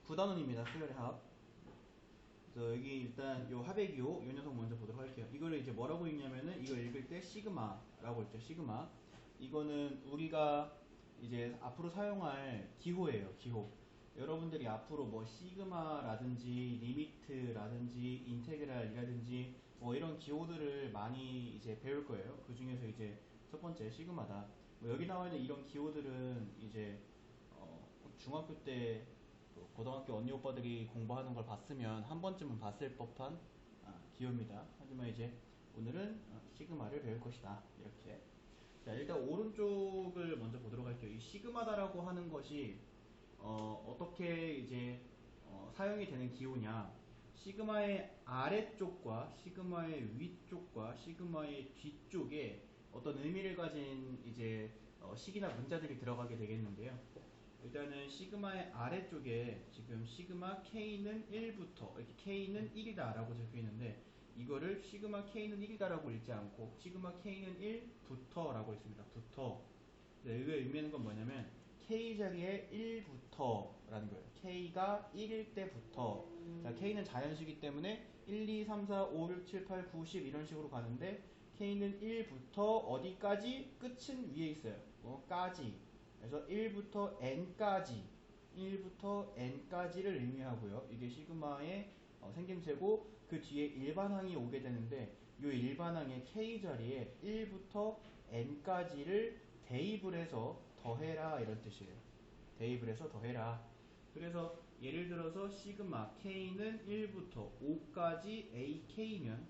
9단원입니다. 수열의 합. 그래서 여기 일단 요 합의 기호 요 녀석 먼저 보도록 할게요. 이거를 이제 뭐라고 읽냐면은 이거 읽을 때 시그마라고 읽죠. 시그마. 이거는 우리가 이제 앞으로 사용할 기호예요. 기호. 여러분들이 앞으로 뭐 시그마라든지 리미트라든지 인테그랄이라든지 뭐 이런 기호들을 많이 이제 배울 거예요. 그 중에서 이제 첫 번째 시그마다. 뭐 여기 나와 있는 이런 기호들은 이제 중학교 때 고등학교 언니 오빠들이 공부하는 걸 봤으면 한 번쯤은 봤을 법한 기호입니다. 하지만 이제 오늘은 시그마를 배울 것이다. 이렇게. 자, 일단 오른쪽을 먼저 보도록 할게요. 이 시그마다라고 하는 것이 어떻게 이제 사용이 되는 기호냐. 시그마의 아래쪽과 시그마의 위쪽과 시그마의 뒤쪽에 어떤 의미를 가진 이제 식이나 문자들이 들어가게 되겠는데요. 일단은 시그마의 아래쪽에 지금 시그마 K는 1부터 이렇게 K는 1이다 라고 적혀 있는데 이거를 시그마 K는 1이다 라고 읽지 않고 시그마 K는 1부터 라고 있습니다. 부터. 네, 이거 의미하는 건 뭐냐면 K 자리에 1부터 라는 거예요. K가 1일 때부터. 자, K는 자연수이기 때문에 1, 2, 3, 4, 5, 6, 7, 8, 9, 10 이런 식으로 가는데 K는 1부터 어디까지? 끝은 위에 있어요. 까지. 그래서 1부터 n까지 1부터 n까지를 의미하고요. 이게 시그마의 생김새고 그 뒤에 일반항이 오게 되는데 이 일반항의 k 자리에 1부터 n까지를 대입을 해서 더해라 이런 뜻이에요. 대입을 해서 더해라. 그래서 예를 들어서 시그마 k는 1부터 5까지 ak면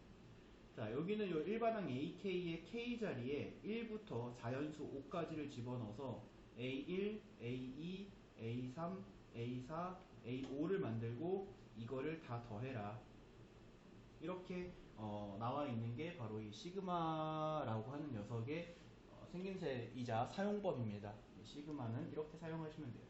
자, 여기는 요 일반항 ak의 k 자리에 1부터 자연수 5까지를 집어넣어서 A1, A2, A3, A4, A5를 만들고 이거를 다 더해라. 이렇게 나와 있는 게 바로 이 시그마라고 하는 녀석의 생김새이자 사용법입니다. 시그마는 이렇게 사용하시면 돼요.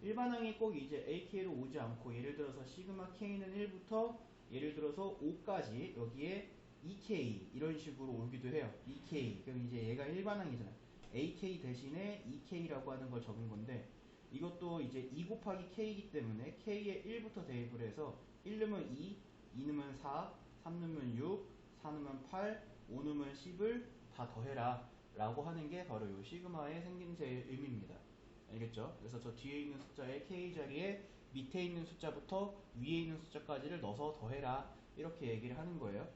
일반항이 꼭 이제 AK로 오지 않고 예를 들어서 시그마 K는 1부터 예를 들어서 5까지 여기에 EK 이런 식으로 오기도 해요. EK 그럼 이제 얘가 일반항이잖아요. AK 대신에 EK라고 하는 걸 적은 건데 이것도 이제 2 곱하기 K이기 때문에 K에 1부터 대입을 해서 1 넣으면 2, 2 넣으면 4, 3 넣으면 6, 4 넣으면 8, 5 넣으면 10을 다 더해라 라고 하는 게 바로 이 시그마의 생김새의 의미입니다. 알겠죠? 그래서 저 뒤에 있는 숫자의 K 자리에 밑에 있는 숫자부터 위에 있는 숫자까지를 넣어서 더해라 이렇게 얘기를 하는 거예요.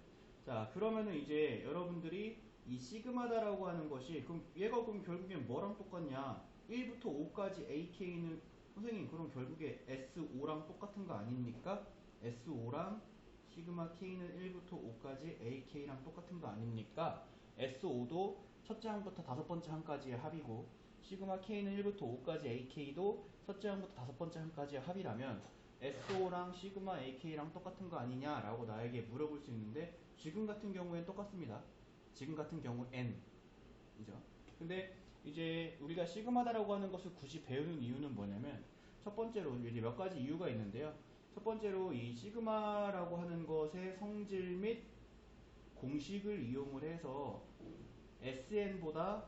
자, 그러면은 이제 여러분들이 이 시그마다라고 하는 것이 그럼 얘가 그럼 결국엔 뭐랑 똑같냐? 1부터 5까지 AK는 선생님 그럼 결국에 S5랑 똑같은 거 아닙니까? S5랑 시그마 K는 1부터 5까지 AK랑 똑같은 거 아닙니까? S5도 첫째 항부터 다섯 번째 항까지의 합이고 시그마 K는 1부터 5까지 AK도 첫째 항부터 다섯 번째 항까지의 합이라면 S5랑 시그마 AK랑 똑같은 거 아니냐라고 나에게 물어볼 수 있는데 지금 같은 경우엔 똑같습니다. 지금 같은 경우 N 이죠. 근데 이제 우리가 시그마다라고 하는 것을 굳이 배우는 이유는 뭐냐면 첫 번째로 이제 몇 가지 이유가 있는데요. 첫 번째로 이 시그마라고 하는 것의 성질 및 공식을 이용을 해서 SN보다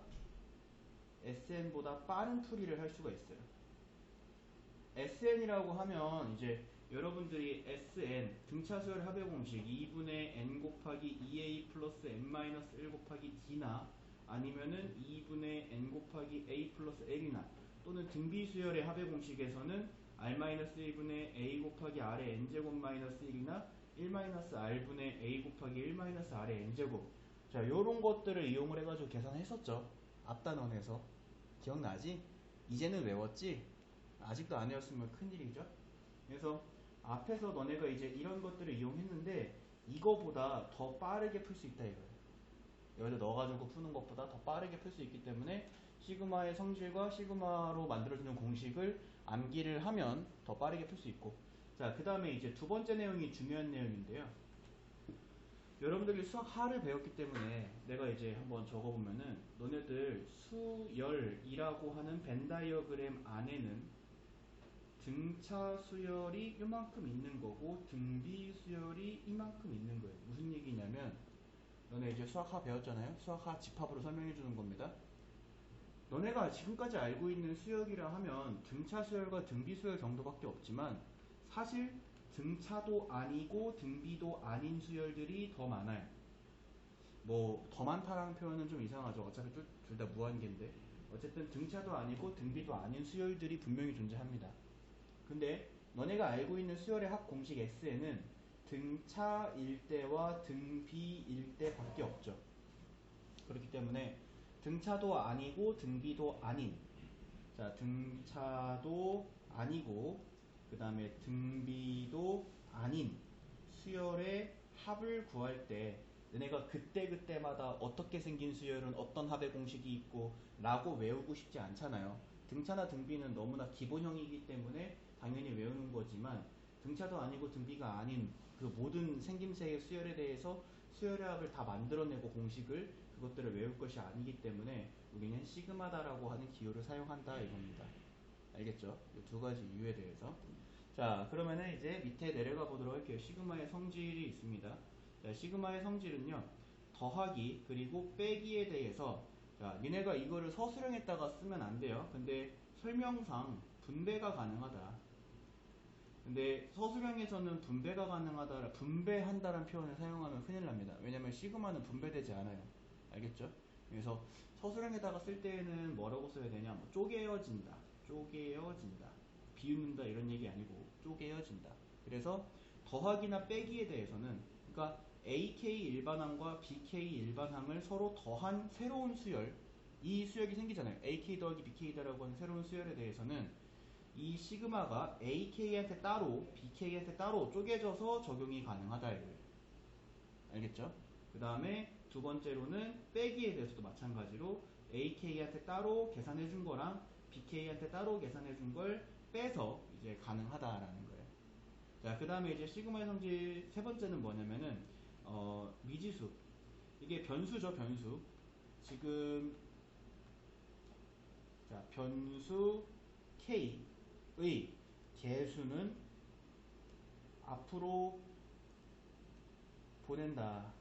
빠른 풀이를 할 수가 있어요. SN이라고 하면 이제 여러분들이 SN 등차 수열 합의 공식 2분의 n 곱하기 2a 플러스 n-1 곱하기 d나 아니면은 2분의 n 곱하기 a 플러스 l이나 또는 등비 수열의 합의 공식에서는 r-1분의 a 곱하기 r의 n제곱 마이너스 1이나 1-r분의 a 곱하기 1-r의 n제곱 자 요런 것들을 이용을 해가지고 계산했었죠. 앞단원에서 기억나지? 이제는 외웠지? 아직도 안 외웠으면 큰일이죠. 그래서 앞에서 너네가 이제 이런 것들을 이용했는데 이거보다 더 빠르게 풀 수 있다 이거예요. 여기다 넣어가지고 푸는 것보다 더 빠르게 풀 수 있기 때문에 시그마의 성질과 시그마로 만들어주는 공식을 암기를 하면 더 빠르게 풀 수 있고 자 그 다음에 이제 두 번째 내용이 중요한 내용인데요. 여러분들이 수학 하를 배웠기 때문에 내가 이제 한번 적어보면은 너네들 수열이라고 하는 벤 다이어그램 안에는 등차 수열이 이만큼 있는 거고 등비 수열이 이만큼 있는 거예요. 무슨 얘기냐면 너네 이제 수학하 배웠잖아요. 수학하 집합으로 설명해 주는 겁니다. 너네가 지금까지 알고 있는 수열이라 하면 등차 수열과 등비 수열 정도밖에 없지만 사실 등차도 아니고 등비도 아닌 수열들이 더 많아요. 뭐 더 많다라는 표현은 좀 이상하죠. 어차피 둘 다 무한계인데 어쨌든 등차도 아니고 등비도 아닌 수열들이 분명히 존재합니다. 근데 너네가 알고 있는 수열의 합 공식 X에는 등차일 때와 등비일 때밖에 없죠. 그렇기 때문에 등차도 아니고 등비도 아닌, 자 등차도 아니고 그 다음에 등비도 아닌 수열의 합을 구할 때 너네가 그때그때마다 어떻게 생긴 수열은 어떤 합의 공식이 있고 라고 외우고 싶지 않잖아요. 등차나 등비는 너무나 기본형이기 때문에 당연히 외우는 거지만 등차도 아니고 등비가 아닌 그 모든 생김새의 수열에 대해서 수열의 합을 다 만들어내고 공식을 그것들을 외울 것이 아니기 때문에 우리는 시그마다라고 하는 기호를 사용한다 이겁니다. 알겠죠? 이 두 가지 이유에 대해서. 자, 그러면은 이제 밑에 내려가 보도록 할게요. 시그마의 성질이 있습니다. 자, 시그마의 성질은요, 더하기 그리고 빼기에 대해서, 자, 니네가 이거를 서술형에다가 쓰면 안 돼요. 근데 설명상 분배가 가능하다. 근데 서술형에서는 분배가 가능하다, 분배한다라는 표현을 사용하면 큰일 납니다. 왜냐면 시그마는 분배되지 않아요. 알겠죠? 그래서 서술형에다가 쓸 때에는 뭐라고 써야 되냐? 뭐 쪼개어진다, 쪼개어진다, 비웃는다 이런 얘기 아니고 쪼개어진다. 그래서 더하기나 빼기에 대해서는, 그러니까 AK 일반항과 BK 일반항을 서로 더한 새로운 수열, 이 수열이 생기잖아요. AK 더하기 BK다라고 하는 새로운 수열에 대해서는 이 시그마가 AK한테 따로 BK한테 따로 쪼개져서 적용이 가능하다 이거예요. 알겠죠? 그 다음에 두 번째로는 빼기에 대해서도 마찬가지로 AK한테 따로 계산해 준 거랑 BK한테 따로 계산해 준 걸 빼서 이제 가능하다라는 거예요. 자, 그 다음에 이제 시그마의 성질 세 번째는 뭐냐면은 미지수. 이게 변수죠, 변수. 지금 자, 변수 K의 개수는 앞으로 보낸다.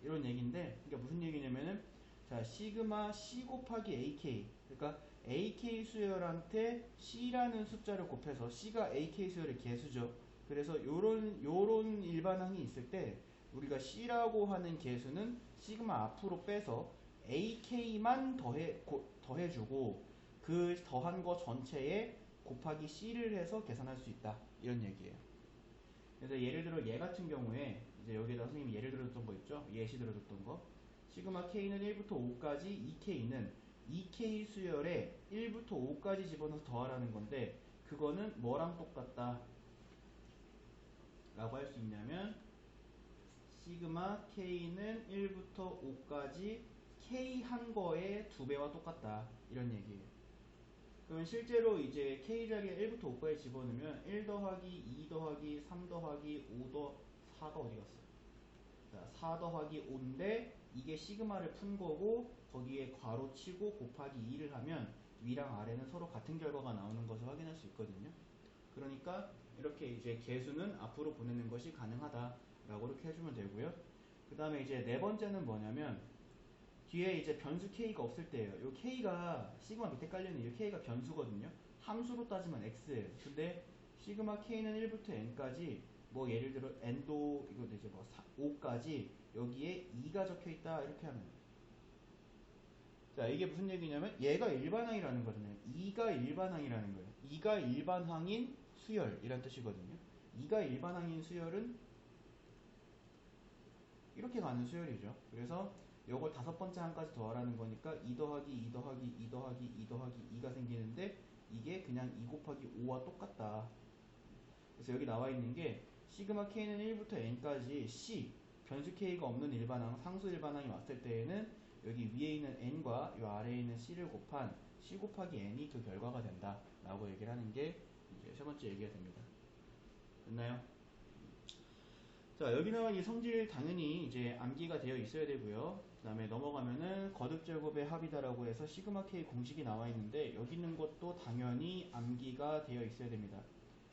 이런 얘기인데, 그러니까 무슨 얘기냐면은, 자, 시그마 C 곱하기 AK. 그러니까 AK 수열한테 C라는 숫자를 곱해서, C가 AK 수열의 개수죠. 그래서 요런 일반항이 있을 때, 우리가 C라고 하는 개수는 시그마 앞으로 빼서 AK만 더해주고, 그 더한 거 전체에 곱하기 C를 해서 계산할 수 있다. 이런 얘기예요. 그래서 예를 들어 얘 같은 경우에 이제 여기다 선생님이 예를 들었던 거 있죠? 예시 들어줬던 거. 시그마 K는 1부터 5까지 2K는 2K 수열에 1부터 5까지 집어넣어서 더하라는 건데, 그거는 뭐랑 똑같다 라고 할 수 있냐면, 시그마 K는 1부터 5까지 K 한 거의 2배와 똑같다 이런 얘기예요. 그러면 실제로 이제 K 자리에 1부터 5까지 집어넣으면 1 더하기 2 더하기 3 더하기 5 더 4가 어디 갔어요? 자, 4 더하기 5인데 이게 시그마를 푼 거고 거기에 괄호 치고 곱하기 2를 하면 위랑 아래는 서로 같은 결과가 나오는 것을 확인할 수 있거든요. 그러니까 이렇게 이제 개수는 앞으로 보내는 것이 가능하다라고 이렇게 해주면 되고요. 그 다음에 이제 네 번째는 뭐냐면, 뒤에 이제 변수 k가 없을 때예요. 이 k가 시그마 밑에 깔려있는 이 k가 변수거든요. 함수로 따지면 x예요. 근데 시그마 k는 1부터 n까지 뭐 예를 들어 n도 이거 이제 뭐 5까지 여기에 2가 적혀있다 이렇게 하면, 자 이게 무슨 얘기냐면 얘가 일반항이라는 거잖아요. 2가 일반항이라는 거예요. 2가 일반항인 수열이란 뜻이거든요. 2가 일반항인 수열은 이렇게 가는 수열이죠. 그래서 요걸 다섯 번째 항까지 더하라는 거니까 2 더하기 2 더하기 2 더하기 2 더하기 2가 생기는데, 이게 그냥 2 곱하기 5와 똑같다. 그래서 여기 나와 있는 게 시그마 k는 1부터 n까지 C 변수 k가 없는 일반항, 상수 일반항이 왔을 때에는 여기 위에 있는 n과 요 아래에 있는 c를 곱한 c 곱하기 n이 그 결과가 된다 라고 얘기를 하는 게 이제 세 번째 얘기가 됩니다. 됐나요? 자, 여기 나온 이 성질 당연히 이제 암기가 되어 있어야 되고요. 그 다음에 넘어가면은 거듭제곱의 합이다라고 해서 시그마 K 공식이 나와 있는데, 여기 있는 것도 당연히 암기가 되어 있어야 됩니다.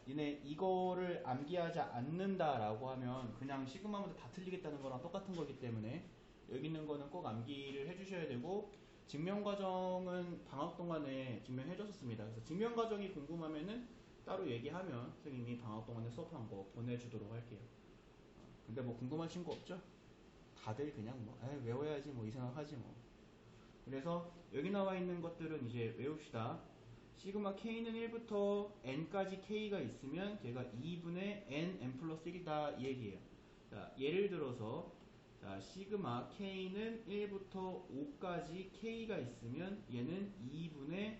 니네 이거를 암기하지 않는다라고 하면 그냥 시그마마다 다 틀리겠다는 거랑 똑같은 거기 때문에 여기 있는 거는 꼭 암기를 해주셔야 되고, 증명과정은 방학 동안에 증명해 줬었습니다. 그래서 증명과정이 궁금하면은 따로 얘기하면 선생님이 방학 동안에 수업한 거 보내주도록 할게요. 근데 뭐 궁금한 친구 없죠? 다들 그냥 뭐 에이, 외워야지 뭐 이 생각하지 뭐. 그래서 여기 나와 있는 것들은 이제 외웁시다. 시그마 k는 1부터 n까지 k가 있으면 걔가 2분의 n 플러스 1이다 이 얘기예요. 자, 예를 들어서 자, 시그마 k는 1부터 5까지 k가 있으면 얘는 2분의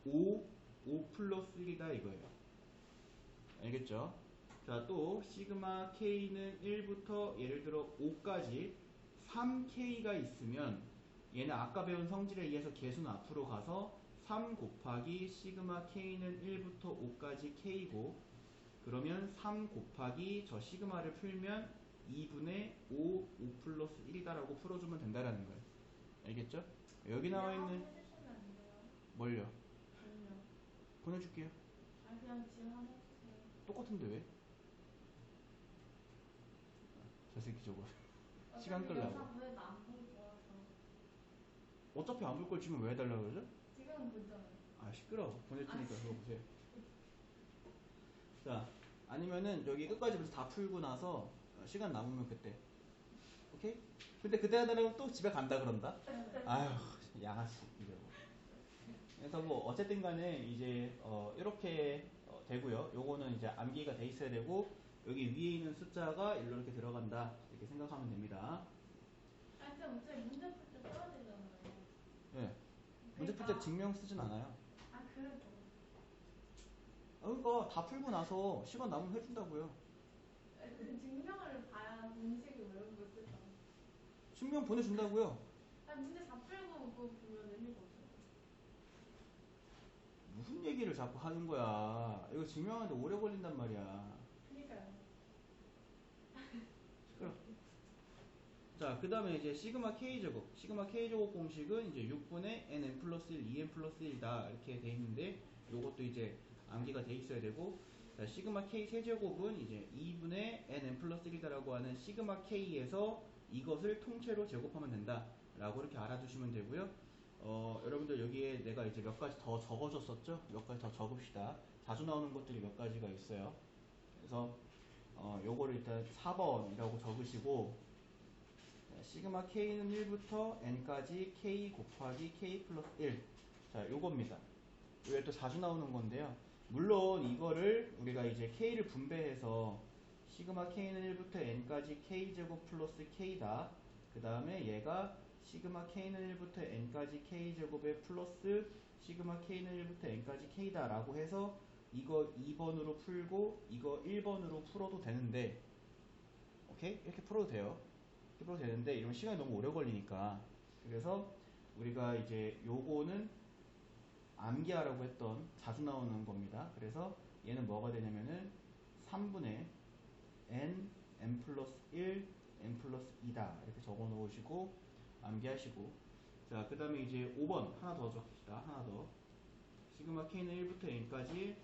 5 플러스 1이다 이거예요. 알겠죠? 자, 또 시그마 k는 1부터 예를 들어 5까지 3k가 있으면 얘는 아까 배운 성질에 의해서 개수는 앞으로 가서 3 곱하기 시그마 k는 1부터 5까지 k고, 그러면 3 곱하기 저 시그마를 풀면 2분의 5 플러스 1이다라고 풀어주면 된다라는 거예요. 알겠죠? 여기 나와 있는 해주시면 안 돼요? 뭘요? 아니요. 보내줄게요. 아 그냥 지금 하나 해주세요. 똑같은데 왜? 저 새끼 저거 시간 끌라고. 영상 보내도 안 보고 좋아서. 어차피 안 볼 걸 지금 왜 해달라고 그러죠? 지금은 보잖아요. 아 시끄러워. 보낼 테니까 그거 보세요. 자, 아니면은 여기 끝까지 벌써 다 풀고 나서 시간 남으면 그때. 오케이? 근데 그때 하다가 또 집에 간다 그런다? 아휴 양아치 이거. 그래서 뭐 어쨌든 간에 이제 이렇게 되고요. 요거는 이제 암기가 돼 있어야 되고, 여기 위에 있는 숫자가 일로 이렇게 들어간다 이렇게 생각하면 됩니다. 아니 근데 어차피 문제 풀 때 써야 되잖아요. 네. 문제 풀 때 증명 쓰진 않아요. 아 그래도. 그러니까 다 풀고 나서 시간 남으면 해준다고요. 그 증명을 봐야 공식을 외우는 거 있을까? 증명 보내준다고요. 아니 문제 다 풀고 그거 보면 의미가 없어요. 무슨 얘기를 자꾸 하는 거야. 이거 증명하는데 오래 걸린단 말이야. 그니까요. 시끄러. 자, 그 다음에 이제 시그마 K제곱. 시그마 K제곱 공식은 이제 6분의 nn 플러스 1, 2n 플러스 1이다. 이렇게 돼 있는데, 요것도 이제 암기가 돼 있어야 되고, 자, 시그마 K 세제곱은 이제 2분의 nn 플러스 1이다라고 하는 시그마 K에서 이것을 통째로 제곱하면 된다. 라고 이렇게 알아두시면 되고요. 여러분들 여기에 내가 이제 몇 가지 더 적어줬었죠? 몇 가지 더 적읍시다. 자주 나오는 것들이 몇 가지가 있어요. 그래서, 요거를 일단 4번이라고 적으시고, 시그마 k는 1부터 n까지 k 곱하기 k 플러스 1. 자, 요겁니다. 이게 또 자주 나오는 건데요. 물론 이거를 우리가 이제 k를 분배해서 시그마 k는 1부터 n까지 k제곱 플러스 k다. 그 다음에 얘가 시그마 k는 1부터 n까지 k제곱에 플러스 시그마 k는 1부터 n까지 k다 라고 해서 이거 2번으로 풀고 이거 1번으로 풀어도 되는데, 오케이? 이렇게 풀어도 돼요. 풀어도 되는데 이러면 시간이 너무 오래 걸리니까, 그래서 우리가 이제 요거는 암기하라고 했던 자주 나오는 겁니다. 그래서 얘는 뭐가 되냐면은 3분의 n 플러스 1 n 플러스 2다 이렇게 적어 놓으시고 암기하시고, 자 그 다음에 이제 5번 하나 더 적읍시다. 하나 더. 시그마 k는 1부터 n까지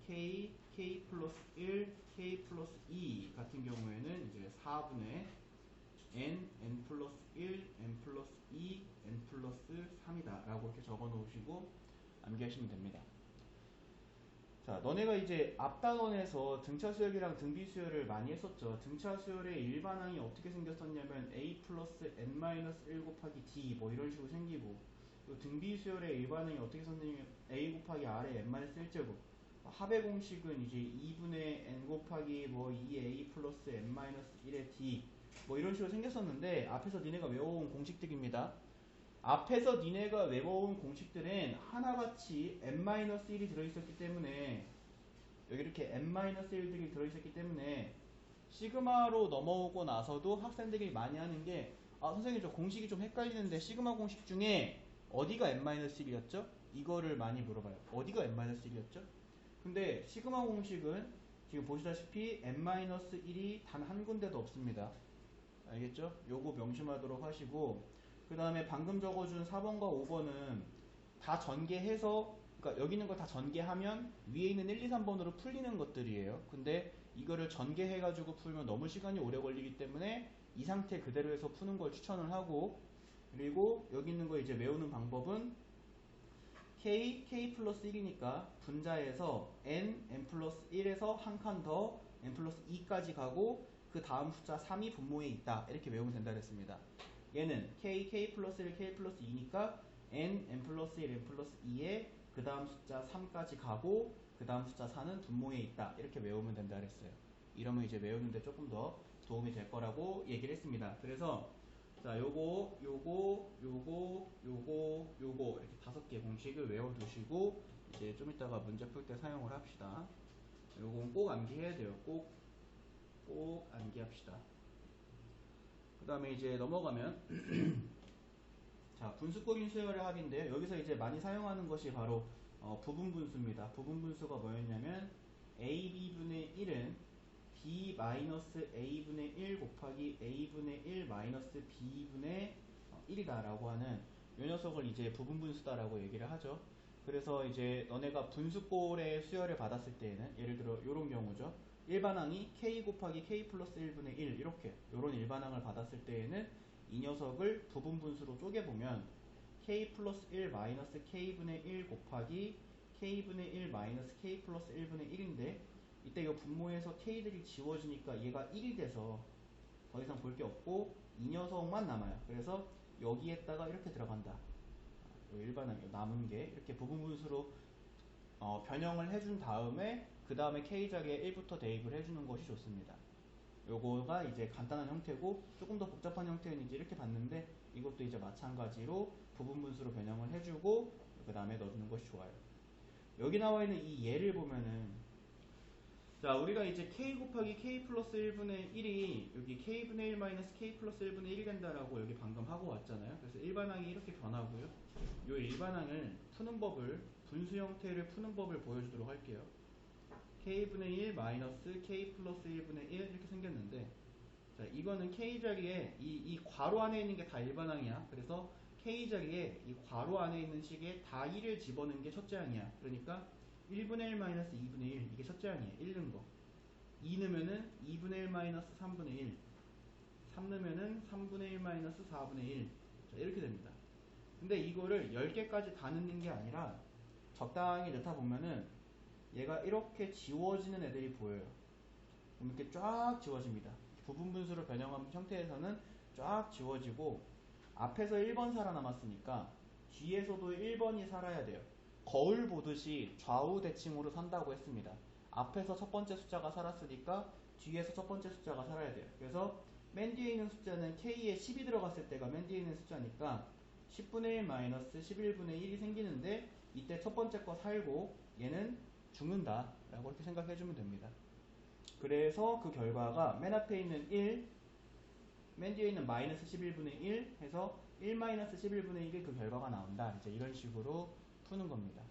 k 플러스 1 k 플러스 2 같은 경우에는 이제 4분의 n 플러스 1, n 플러스 2, n 플러스 3이다 라고 이렇게 적어 놓으시고 암기하시면 됩니다. 자, 너네가 이제 앞단원에서 등차 수열이랑 등비 수열을 많이 했었죠. 등차 수열의 일반항이 어떻게 생겼었냐면 a 플러스 n 마이너스 1 곱하기 d 뭐 이런 식으로 생기고, 또 등비 수열의 일반항이 어떻게 생겼냐면 a 곱하기 r의 n 마이너스 1제곱, 합의 공식은 이제 2분의 n 곱하기 뭐 2a 플러스 n 마이너스 1의 d 뭐 이런 식으로 생겼었는데, 앞에서 니네가 외워온 공식들입니다. 앞에서 니네가 외워온 공식들은 하나같이 n-1이 들어있었기 때문에, 여기 이렇게 n-1들이 들어있었기 때문에 시그마로 넘어오고 나서도 학생들이 많이 하는 게, 아 선생님 저 공식이 좀 헷갈리는데 시그마 공식 중에 어디가 n-1이었죠? 이거를 많이 물어봐요. 어디가 n-1이었죠? 근데 시그마 공식은 지금 보시다시피 n-1이 단 한 군데도 없습니다. 알겠죠? 요거 명심하도록 하시고, 그 다음에 방금 적어준 4번과 5번은 다 전개해서, 그러니까 여기 있는 거 다 전개하면 위에 있는 1, 2, 3번으로 풀리는 것들이에요. 근데 이거를 전개해가지고 풀면 너무 시간이 오래 걸리기 때문에 이 상태 그대로 해서 푸는 걸 추천을 하고, 그리고 여기 있는 거 이제 외우는 방법은 k 플러스 1이니까 분자에서 n 플러스 1에서 한 칸 더 n 플러스 2까지 가고 그 다음 숫자 3이 분모에 있다. 이렇게 외우면 된다 그랬습니다. 얘는 k 플러스 1, k 플러스 2니까 n 플러스 1, n 플러스 2에 그 다음 숫자 3까지 가고 그 다음 숫자 4는 분모에 있다. 이렇게 외우면 된다 그랬어요. 이러면 이제 외우는데 조금 더 도움이 될 거라고 얘기를 했습니다. 그래서 자, 요거 이렇게 5개 공식을 외워두시고 이제 좀 이따가 문제 풀 때 사용을 합시다. 요건 꼭 암기해야 돼요. 꼭 암기합시다. 그 다음에 이제 넘어가면 자, 분수꼴인 수열의 합인데요. 여기서 이제 많이 사용하는 것이 바로 부분분수입니다. 부분분수가 뭐였냐면 ab분의 1은 b-a분의 1 곱하기 a분의 1 마이너스 b분의 1이다 라고 하는 이 녀석을 이제 부분분수다 라고 얘기를 하죠. 그래서 이제 너네가 분수꼴의 수열을 받았을 때에는 예를 들어 이런 경우죠. 일반항이 k 곱하기 k 플러스 1분의 1 이렇게 요런 일반항을 받았을 때에는 이 녀석을 부분분수로 쪼개보면 k 플러스 1 마이너스 k분의 1 곱하기 k분의 1 마이너스 k 플러스 1분의 1인데 이때 이 분모에서 k들이 지워지니까 얘가 1이 돼서 더 이상 볼 게 없고 이 녀석만 남아요. 그래서 여기에다가 이렇게 들어간다. 요 일반항 남은 게 이렇게 부분분수로 변형을 해준 다음에 그 다음에 k 자리에 1부터 대입을 해주는 것이 좋습니다. 요거가 이제 간단한 형태고 조금 더 복잡한 형태는 이제 이렇게 봤는데 이것도 이제 마찬가지로 부분분수로 변형을 해주고 그 다음에 넣어주는 것이 좋아요. 여기 나와 있는 이 예를 보면은 자, 우리가 이제 k 곱하기 k 플러스 1분의 1이 여기 k분의 1 마이너스 k 플러스 1분의 1이 된다라고 여기 방금 하고 왔잖아요. 그래서 일반항이 이렇게 변하고요. 이 일반항을 푸는 법을 분수 형태를 푸는 법을 보여주도록 할게요. k분의 1 마이너스 k 플러스 1분의 1 이렇게 생겼는데 자, 이거는 k 자리에 이 괄호 안에 있는 게 다 일반항이야. 그래서 k 자리에 이 괄호 안에 있는 식에 다 1을 집어넣은 게 첫째 항이야. 그러니까 1분의 1 마이너스 2분의 1 이게 첫째 항이에요. 1 넣은 거. 2 넣으면은 2분의 1 마이너스 3분의 1 3 넣으면은 3분의 1 마이너스 4분의 1 자, 이렇게 됩니다. 근데 이거를 10개까지 다 넣는 게 아니라 적당히 넣다 보면은 얘가 이렇게 지워지는 애들이 보여요. 그럼 이렇게 쫙 지워집니다. 부분분수로 변형한 형태에서는 쫙 지워지고 앞에서 1번 살아남았으니까 뒤에서도 1번이 살아야 돼요. 거울 보듯이 좌우 대칭으로 산다고 했습니다. 앞에서 첫 번째 숫자가 살았으니까 뒤에서 첫 번째 숫자가 살아야 돼요. 그래서 맨 뒤에 있는 숫자는 k에 10이 들어갔을 때가 맨 뒤에 있는 숫자니까 10분의 1 마이너스 11분의 1이 생기는데 이때 첫 번째 거 살고 얘는 죽는다 라고 이렇게 생각해주면 됩니다. 그래서 그 결과가 맨 앞에 있는 1, 맨 뒤에 있는 마이너스 11분의 1 해서 1 마이너스 11분의 1이 그 결과가 나온다. 이제 이런 식으로 푸는 겁니다.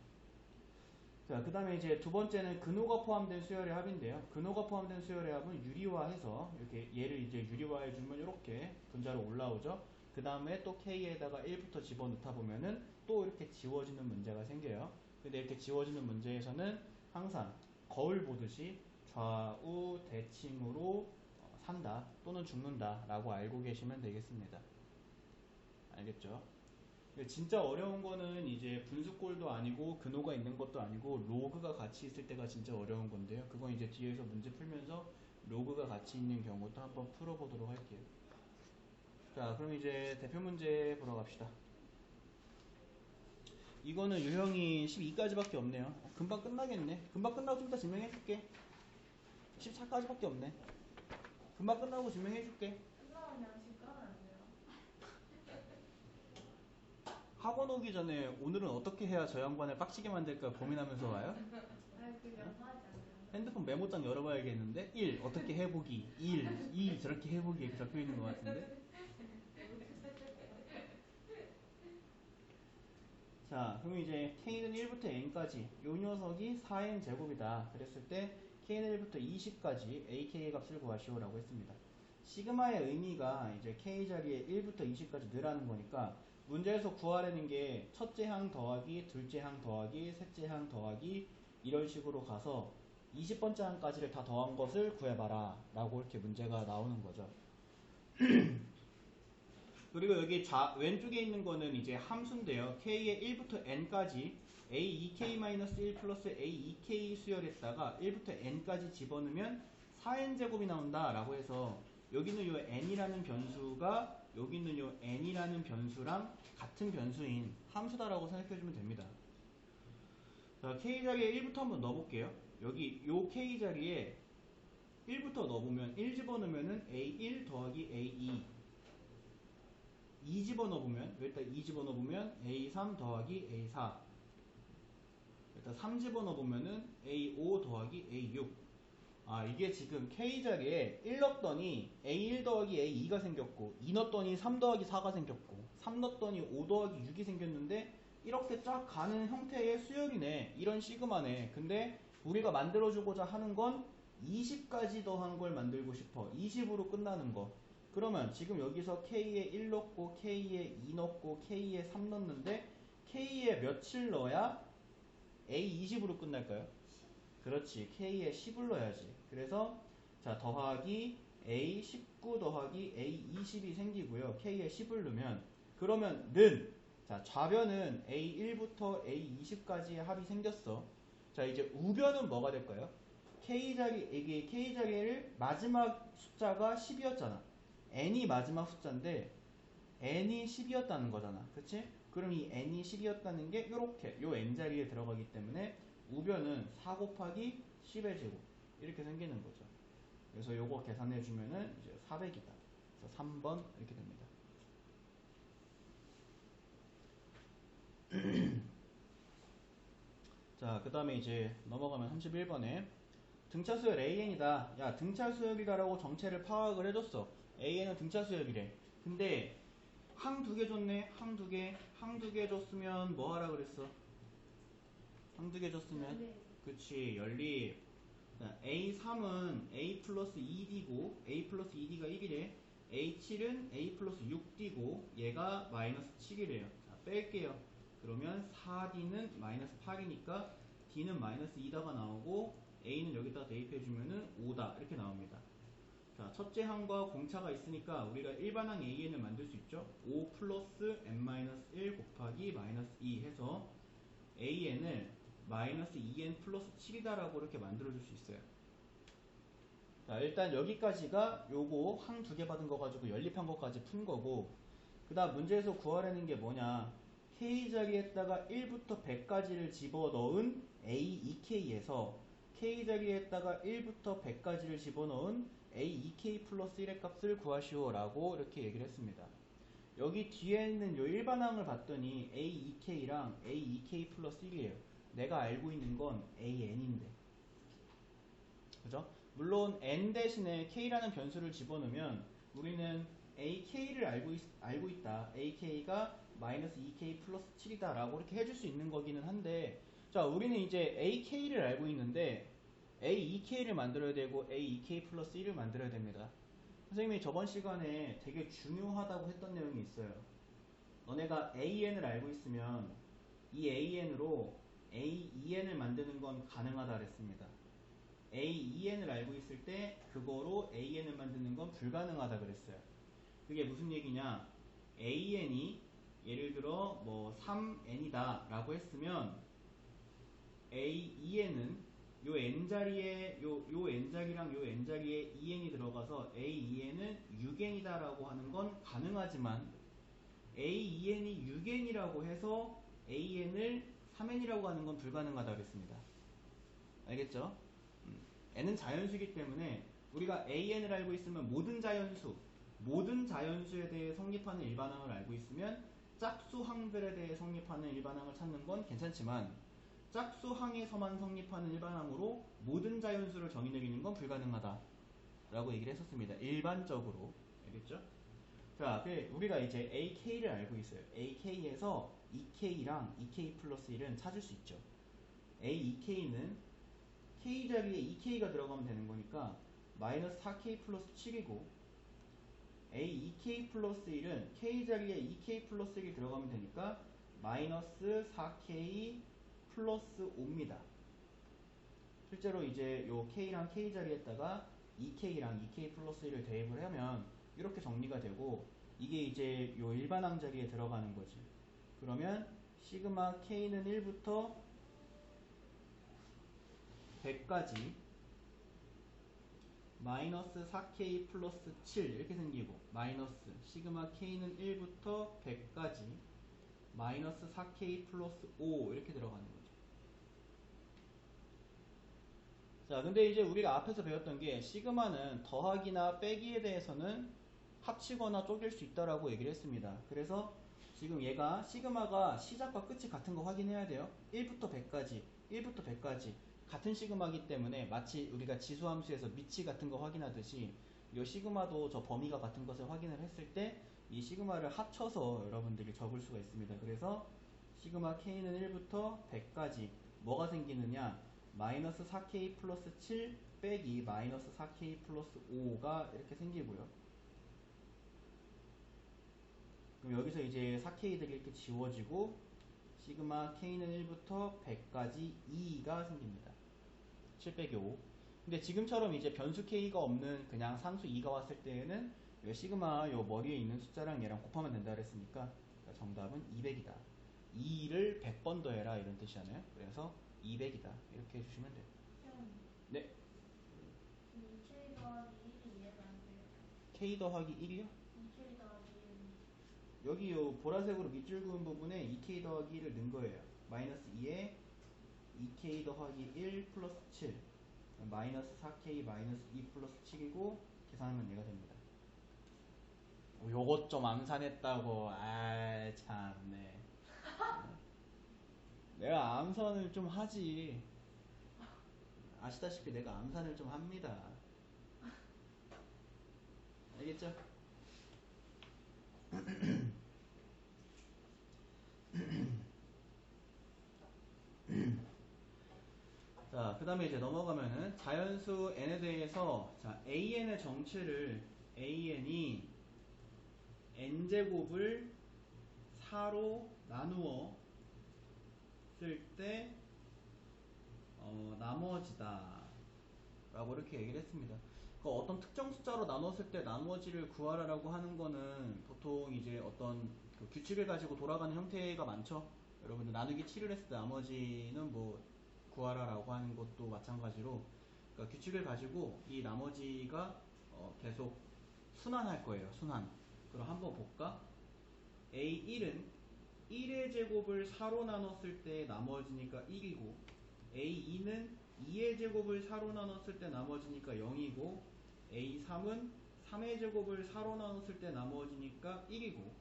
자, 그 다음에 이제 두 번째는 근호가 포함된 수열의 합인데요. 근호가 포함된 수열의 합은 유리화해서 이렇게 얘를 이제 유리화해주면 이렇게 분자로 올라오죠. 그 다음에 또 k에다가 1부터 집어넣다 보면은 또 이렇게 지워지는 문제가 생겨요. 근데 이렇게 지워지는 문제에서는 항상 거울 보듯이 좌우 대칭으로 산다 또는 죽는다 라고 알고 계시면 되겠습니다. 알겠죠? 진짜 어려운 거는 이제 분수꼴도 아니고 근호가 있는 것도 아니고 로그가 같이 있을 때가 진짜 어려운 건데요. 그건 이제 뒤에서 문제 풀면서 로그가 같이 있는 경우도 한번 풀어보도록 할게요. 자, 그럼 이제 대표 문제 보러 갑시다. 이거는 유형이 12까지밖에 없네요. 금방 끝나겠네. 금방 끝나고 좀 이따 증명해줄게. 14까지밖에 없네. 금방 끝나고 증명해줄게. 끝나면 그냥 집 가면 안 돼요? 학원 오기 전에 오늘은 어떻게 해야 저 양반을 빡치게 만들까 고민하면서 와요? 아니 그 연마하지 않아요. 핸드폰 메모장 열어봐야겠는데 1. 어떻게 해보기 1. 2. 저렇게 해보기 이렇게 적혀있는 것 같은데. 자, 그럼 이제 k는 1부터 n까지 요 녀석이 4n 제곱이다 그랬을 때 k는 1부터 20까지 ak의 값을 구하시오 라고 했습니다. 시그마의 의미가 이제 k 자리에 1부터 20까지 넣으라는 거니까 문제에서 구하라는 게 첫째 항 더하기 둘째 항 더하기 셋째 항 더하기 이런 식으로 가서 20번째 항까지를 다 더한 것을 구해봐라 라고 이렇게 문제가 나오는 거죠. 그리고 여기 왼쪽에 있는 거는 이제 함수인데요. k의 1부터 n까지 A2K-1 플러스 A2K 수열했다가 1부터 n까지 집어넣으면 4n제곱이 나온다 라고 해서 여기는 요 n이라는 변수가 여기 있는 요 n이라는 변수랑 같은 변수인 함수다라고 생각해주면 됩니다. 자, K자리에 1부터 한번 넣어볼게요. 여기 요 K자리에 1부터 넣어보면 1 집어넣으면 A1 더하기 A2 2 집어넣어보면 여기다 2 집어넣어보면 A3 더하기 A4 일단 3 집어넣어보면은 A5 더하기 A6 아 이게 지금 K자리에 1 넣었더니 A1 더하기 A2가 생겼고 2 넣었더니 3 더하기 4가 생겼고 3 넣었더니 5 더하기 6이 생겼는데 이렇게 쫙 가는 형태의 수열이네 이런 시그마네. 근데 우리가 만들어주고자 하는 건 20까지 더한 걸 만들고 싶어. 20으로 끝나는 거. 그러면 지금 여기서 K에 1 넣고 K에 2 넣고 K에 3 넣는데 K에 며칠 넣어야 A20으로 끝날까요? 그렇지. K에 10을 넣어야지. 그래서 자 더하기 A19 더하기 A20이 생기고요. K에 10을 넣으면 그러면 는 자 좌변은 A1부터 A20까지의 합이 생겼어. 자 이제 우변은 뭐가 될까요? 이게 K자리를 마지막 숫자가 10이었잖아. n이 마지막 숫자인데 n이 10이었다는 거잖아. 그치? 그럼 이 n이 10이었다는 게 요렇게 요 n자리에 들어가기 때문에 우변은 4 곱하기 10의 제곱 이렇게 생기는 거죠. 그래서 요거 계산해 주면은 이제 400이다. 그래서 3번 이렇게 됩니다. 자, 그 다음에 이제 넘어가면 31번에 등차수열 AN이다. 야, 등차수열이다라고 정체를 파악을 해줬어. AN은 등차수열이래. 근데 항 두 개 줬네. 항 두 개. 항 두 개 줬으면 뭐 하라 그랬어? 항 두 개 줬으면 그치 연립. A3은 A 플러스 2D고 A 플러스 2D가 1이래. A7은 A 플러스 6D고 얘가 마이너스 7이래요. 자, 뺄게요. 그러면 4D는 마이너스 8이니까 D는 마이너스 2다가 나오고 A는 여기다 대입해주면은 5다 이렇게 나옵니다. 자, 첫째 항과 공차가 있으니까 우리가 일반항 AN을 만들 수 있죠. 5 플러스 n-1 곱하기 마이너스 2 해서 AN을 마이너스 2n 플러스 7이다 라고 이렇게 만들어줄 수 있어요. 자, 일단 여기까지가 요거 항 두 개 받은 거 가지고 연립한 것까지 푼 거고, 그 다음 문제에서 구하라는 게 뭐냐, K자리에다가 1부터 100까지를 집어넣은 A2K에서 K자리에다가 1부터 100까지를 집어넣은 A2K 플러스 1의 값을 구하시오 라고 이렇게 얘기를 했습니다. 여기 뒤에 있는 요 일반항을 봤더니 A2K랑 A2K 플러스 1이에요. 내가 알고 있는 건 AN인데. 그죠? 물론 N 대신에 K라는 변수를 집어넣으면 우리는 AK를 알고 있다. AK가 마이너스 2K 플러스 7이다 라고 이렇게 해줄 수 있는 거기는 한데, 자, 우리는 이제 AK를 알고 있는데 A2K를 만들어야 되고 A2K 플러스 1을 만들어야 됩니다. 선생님이 저번 시간에 되게 중요하다고 했던 내용이 있어요. 너네가 AN을 알고 있으면 이 AN으로 A2N을 만드는 건 가능하다 그랬습니다. A2N을 알고 있을 때 그거로 AN을 만드는 건 불가능하다 그랬어요. 그게 무슨 얘기냐, AN이 예를 들어 뭐 3N이다 라고 했으면 A2N은 요 N자리에 요 N자리랑 요 N자리에 2N이 들어가서 A2N은 6N이다 라고 하는 건 가능하지만 A2N이 6N이라고 해서 AN을 3N이라고 하는 건 불가능하다 그랬습니다. 알겠죠? N은 자연수이기 때문에 우리가 AN을 알고 있으면 모든 자연수에 대해 성립하는 일반항을 알고 있으면 짝수항들에 대해 성립하는 일반항을 찾는 건 괜찮지만 짝수항에서만 성립하는 일반항으로 모든 자연수를 정의 내리는 건 불가능하다 라고 얘기를 했었습니다. 일반적으로. 알겠죠? 자, 우리가 이제 AK를 알고 있어요. AK에서 EK랑 EK 플러스 1은 찾을 수 있죠. AEK는 K자리에 EK가 들어가면 되는 거니까 마이너스 4K 플러스 7이고, AEK 플러스 1은 K자리에 EK 플러스 1이 들어가면 되니까 마이너스 4K 플러스 5입니다. 실제로 이제 요 K랑 K자리에다가 EK랑 EK 플러스 1을 대입을 하면 이렇게 정리가 되고, 이게 이제 요 일반항 자리에 들어가는 거지. 그러면 시그마 K는 1부터 100까지 마이너스 4k 플러스 7 이렇게 생기고 마이너스 시그마 k는 1부터 100까지 마이너스 4k 플러스 5 이렇게 들어가는 거죠. 자, 근데 이제 우리가 앞에서 배웠던 게 시그마는 더하기나 빼기에 대해서는 합치거나 쪼갤 수 있다라고 얘기를 했습니다. 그래서 지금 얘가 시그마가 시작과 끝이 같은 거 확인해야 돼요. 1부터 100까지 같은 시그마이기 때문에 마치 우리가 지수함수에서 미치 같은 거 확인하듯이 이 시그마도 저 범위가 같은 것을 확인을 했을 때 이 시그마를 합쳐서 여러분들이 적을 수가 있습니다. 그래서 시그마 k는 1부터 100까지 뭐가 생기느냐, 마이너스 4k 플러스 7 빼기 마이너스 4k 플러스 5가 이렇게 생기고요. 그럼 여기서 이제 4k들이 이렇게 지워지고 시그마 k는 1부터 100까지 2가 생깁니다. 7 빼기 5. 근데 지금처럼 이제 변수 k가 없는 그냥 상수 2가 왔을 때에는 요 시그마 요 머리에 있는 숫자랑 얘랑 곱하면 된다 그랬으니까 정답은 200이다. 2를 100번 더해라 이런 뜻이잖아요. 그래서 200이다 이렇게 해주시면 돼요. 네. K 더하기 1이 이해가 안 돼요. k 더하기 1이요? 2K 더하기 1. 여기 요 보라색으로 밑줄 그은 부분에 2k 더하기 1을 넣은 거예요. 마이너스 2에 2k 더하기 1 플러스 7 마이너스 4k 마이너스 2 플러스 7이고 계산하면 얘가 됩니다. 요것 좀 암산했다고. 아 참네. 내가 암산을 좀 하지. 아시다시피 내가 암산을 좀 합니다. 알겠죠? 자, 그 다음에 이제 넘어가면은 자연수 n에 대해서 자, an의 정체를 an이 n제곱을 4로 나누어 쓸 때 나머지다 라고 이렇게 얘기를 했습니다. 그러니까 어떤 특정 숫자로 나눴을 때 나머지를 구하라라고 하는 거는 보통 이제 어떤 그 규칙을 가지고 돌아가는 형태가 많죠. 여러분들 나누기 7을 했을 때 나머지는 뭐 구하라라고 하는 것도 마찬가지로 그러니까 규칙을 가지고 이 나머지가 계속 순환할 거예요. 순환. 그럼 한번 볼까? A1은 1의 제곱을 4로 나눴을 때 나머지니까 1이고 A2는 2의 제곱을 4로 나눴을 때 나머지니까 0이고 A3은 3의 제곱을 4로 나눴을 때 나머지니까 1이고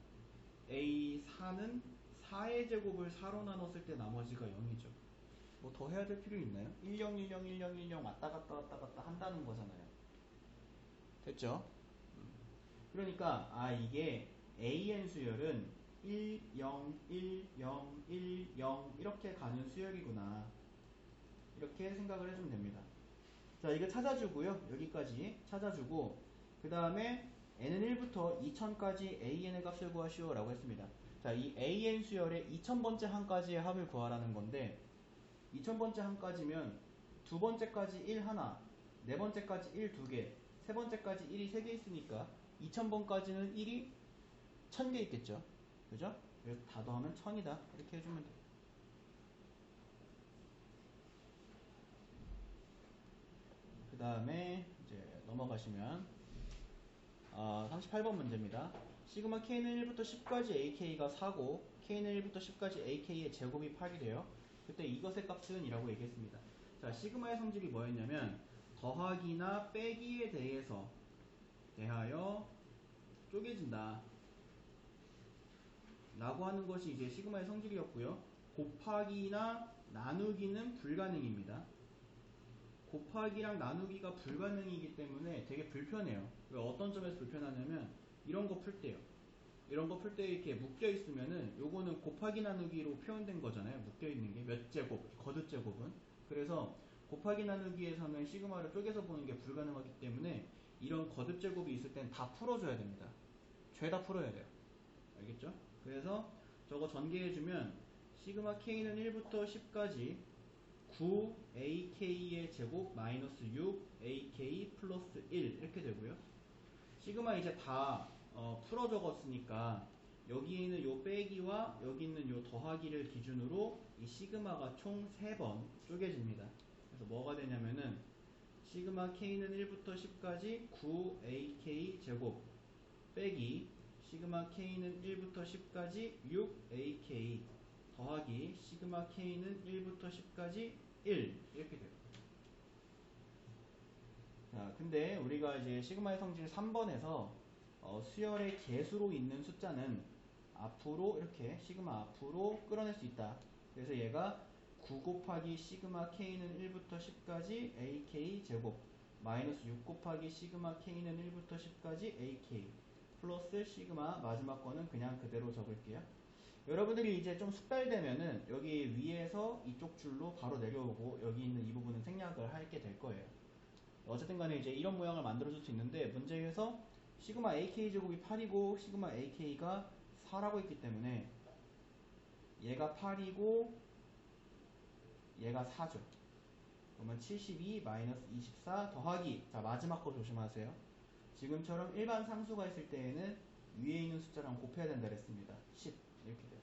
A4는 4의 제곱을 4로 나눴을 때 나머지가 0이죠. 뭐 더 해야 될 필요 있나요? 10, 10, 10, 10 왔다 갔다 한다는 거잖아요. 됐죠? 그러니까 이게 AN 수열은 1, 0, 1, 0, 1, 0 이렇게 가는 수열이구나. 이렇게 생각을 해주면 됩니다. 자, 이거 찾아주고요. 여기까지 찾아주고 그 다음에 n은 1부터 2000까지 an의 값을 구하시오 라고 했습니다. 자, 이 an 수열의 2000번째 항까지의 합을 구하라는 건데 2000번째 항까지면 두 번째까지 1 하나, 네 번째까지 1 두 개, 세 번째까지 1이 3개 있으니까 2000번까지는 1이 1000개 있겠죠. 그죠? 그래서 다 더하면 1000이다. 이렇게 해주면 돼요. 그 다음에 이제 넘어가시면 38번 문제입니다. 시그마 k는 1부터 10까지 ak가 4고 k는 1부터 10까지 ak의 제곱이 8이 돼요. 그때 이것의 값은 이라고 얘기했습니다. 자, 시그마의 성질이 뭐였냐면 더하기나 빼기에 대하여 쪼개진다 라고 하는 것이 이제 시그마의 성질이었고요. 곱하기나 나누기는 불가능입니다. 곱하기랑 나누기가 불가능이기 때문에 되게 불편해요. 어떤 점에서 불편하냐면 이런 거 풀 때요. 이런 거 풀 때 이렇게 묶여 있으면은 요거는 곱하기 나누기로 표현된 거잖아요. 묶여 있는 게 몇 제곱, 거듭 제곱은. 그래서 곱하기 나누기에서는 시그마를 쪼개서 보는 게 불가능하기 때문에 이런 거듭 제곱이 있을 땐 다 풀어줘야 됩니다. 죄다 풀어야 돼요. 알겠죠? 그래서 저거 전개해주면 시그마 k는 1부터 10까지 9ak의 제곱 마이너스 6ak 플러스 1 이렇게 되고요. 시그마 이제 다 풀어 적었으니까 여기 있는 요 빼기와 여기 있는 요 더하기를 기준으로 이 시그마가 총 3번 쪼개집니다. 그래서 그래서 뭐가 되냐면은 시그마 k는 1부터 10까지 9ak 제곱 빼기 시그마 k는 1부터 10까지 6ak 더하기 시그마 k는 1부터 10까지 1 이렇게 돼요. 자, 근데 우리가 이제 시그마의 성질 3번에서 수열의 개수로 있는 숫자는 앞으로 이렇게 시그마 앞으로 끌어낼 수 있다. 그래서 얘가 9 곱하기 시그마 k는 1부터 10까지 ak 제곱 마이너스 6 곱하기 시그마 k는 1부터 10까지 ak 플러스 시그마 마지막 거는 그냥 그대로 적을게요. 여러분들이 이제 좀 숙달되면은 여기 위에서 이쪽 줄로 바로 내려오고 여기 있는 이 부분은 생략을 하게 될 거예요. 어쨌든 간에 이제 이런 모양을 만들어줄 수 있는데 문제에서 시그마 ak 제곱이 8이고 시그마 ak가 4라고 했기 때문에 얘가 8이고 얘가 4죠. 그러면 72 마이너스 24 더하기 자 마지막 거 조심하세요. 지금처럼 일반 상수가 있을 때에는 위에 있는 숫자랑 곱해야 된다 그랬습니다. 10 이렇게 돼요.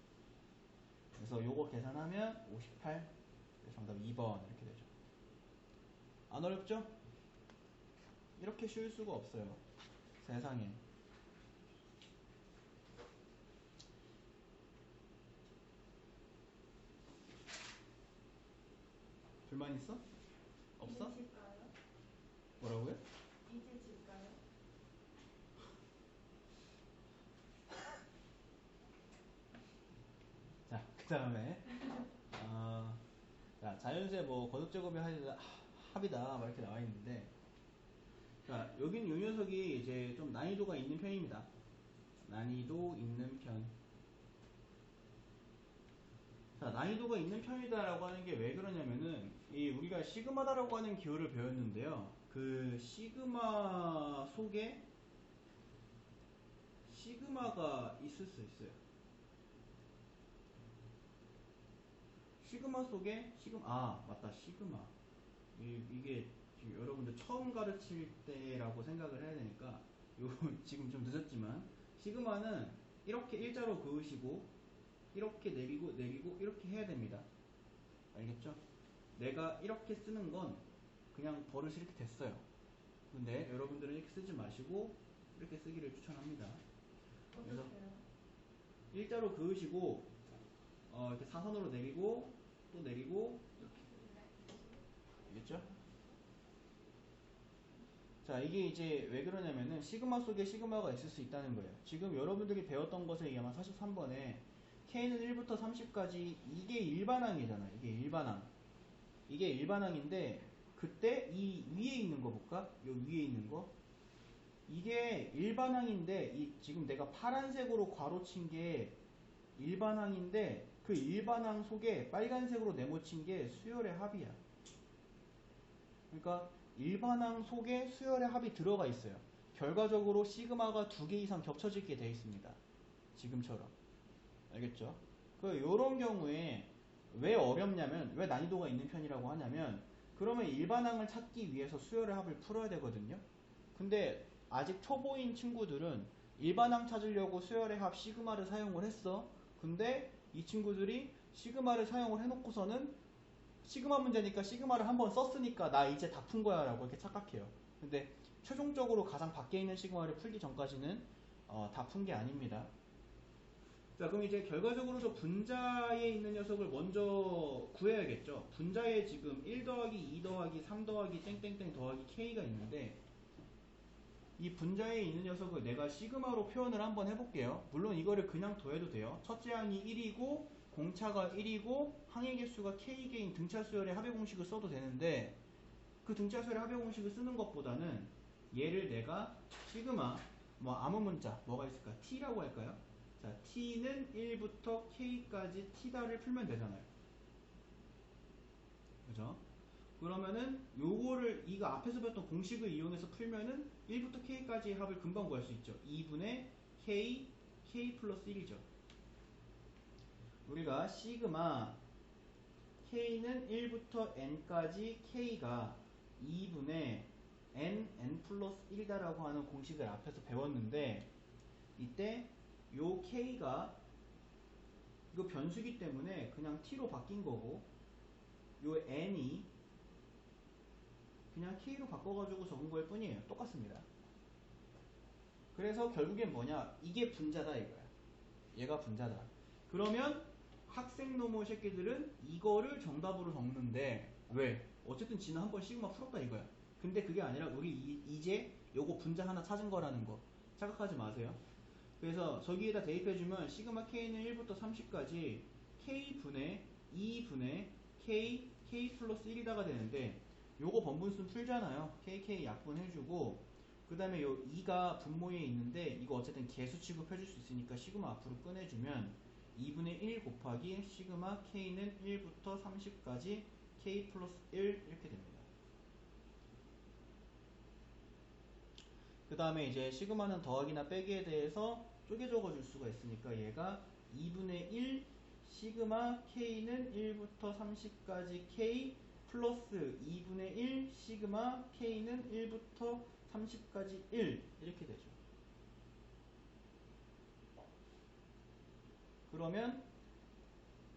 그래서 요거 계산하면 58 정답 2번 이렇게 되죠. 안 어렵죠? 이렇게 쉬울 수가 없어요. 세상에. 불만 있어? 없어? 이제 집 가요? 뭐라고요? 이제 집 가요? 자, 그 다음에 자, 자연수의 뭐 거듭제곱이 합이다 막 이렇게 나와 있는데 자, 여기는 요 녀석이 이제 좀 난이도가 있는 편입니다. 난이도 있는 편. 자, 난이도가 있는 편이다라고 하는 게 왜 그러냐면은 이 우리가 시그마다라고 하는 기호를 배웠는데요. 그 시그마 속에 시그마가 있을 수 있어요. 시그마 속에 맞다. 시그마. 이게 지금 여러분들 처음 가르칠 때라고 생각을 해야 되니까 지금 좀 늦었지만 시그마는 이렇게 일자로 그으시고 이렇게 내리고 이렇게 해야 됩니다. 알겠죠? 내가 이렇게 쓰는 건 그냥 버릇이 이렇게 됐어요. 근데 여러분들은 이렇게 쓰지 마시고 이렇게 쓰기를 추천합니다. 그래서 어떠세요? 일자로 그으시고 이렇게 사선으로 내리고 또 내리고 이렇게. 알겠죠? 자, 이게 이제 왜 그러냐면은 시그마 속에 시그마가 있을 수 있다는 거예요. 지금 여러분들이 배웠던 것에 의하면 43번에 K는 1부터 30까지 이게 일반항이잖아. 이게 일반항. 이게 일반항인데 그때 이 위에 있는 거 볼까? 요 위에 있는 거. 이게 일반항인데 지금 내가 파란색으로 괄호친 게 일반항인데 그 일반항 속에 빨간색으로 네모친 게 수열의 합이야. 그러니까 일반항 속에 수열의 합이 들어가 있어요. 결과적으로 시그마가 2개 이상 겹쳐지게 되어 있습니다. 지금처럼. 알겠죠? 요런 경우에 왜 어렵냐면 왜 난이도가 있는 편이라고 하냐면 그러면 일반항을 찾기 위해서 수열의 합을 풀어야 되거든요. 근데 아직 초보인 친구들은 일반항 찾으려고 수열의 합 시그마를 사용을 했어. 근데 이 친구들이 시그마를 사용을 해놓고서는 시그마 문제니까 시그마를 한번 썼으니까 나 이제 다 푼 거야 라고 이렇게 착각해요. 근데 최종적으로 가장 밖에 있는 시그마를 풀기 전까지는 다 푼 게 아닙니다. 자, 그럼 이제 결과적으로도 분자에 있는 녀석을 먼저 구해야겠죠. 분자에 지금 1 더하기 2 더하기 3 더하기 땡땡땡 더하기 k가 있는데 이 분자에 있는 녀석을 내가 시그마로 표현을 한번 해볼게요. 물론 이거를 그냥 둬도 돼요. 첫째 항이 1이고 공차가 1이고 항의 개수가 k개인 등차수열의 합의 공식을 써도 되는데 그 등차수열의 합의 공식을 쓰는 것보다는 얘를 내가 시그마 뭐 아무 문자 뭐가 있을까? t라고 할까요? 자, t는 1부터 k까지 t다를 풀면 되잖아요. 그죠? 그러면은 요거를 이거 앞에서 배웠던 공식을 이용해서 풀면은 1부터 k까지의 합을 금방 구할 수 있죠. 2분의 k 플러스 1이죠. 우리가 시그마 k는 1부터 n까지 k가 2분의 n 플러스 1이다라고 하는 공식을 앞에서 배웠는데 이때 요 k가 이거 변수기 때문에 그냥 t로 바뀐 거고 요 n이 그냥 K로 바꿔가지고 적은 거일 뿐이에요. 똑같습니다. 그래서 결국엔 뭐냐? 이게 분자다 이거야. 얘가 분자다. 그러면 학생 노모 새끼들은 이거를 정답으로 적는데 왜? 어쨌든 지는 한번 시그마 풀었다 이거야. 근데 그게 아니라 우리 이제 요거 분자 하나 찾은 거라는 거 착각하지 마세요. 그래서 저기에다 대입해주면 시그마 K는 1부터 30까지 K분의 2분의 K 플러스 1이다가 되는데 요거 번분수 풀잖아요. KK 약분해주고 그 다음에 요 2가 분모에 있는데 이거 어쨌든 개수 취급해줄 수 있으니까 시그마 앞으로 꺼내주면 2분의 1 곱하기 시그마 K는 1부터 30까지 K 플러스 1 이렇게 됩니다. 그 다음에 이제 시그마는 더하기나 빼기에 대해서 쪼개 적어줄 수가 있으니까 얘가 2분의 1 시그마 K는 1부터 30까지 K 플러스 2분의 1 시그마 K는 1부터 30까지 1 이렇게 되죠. 그러면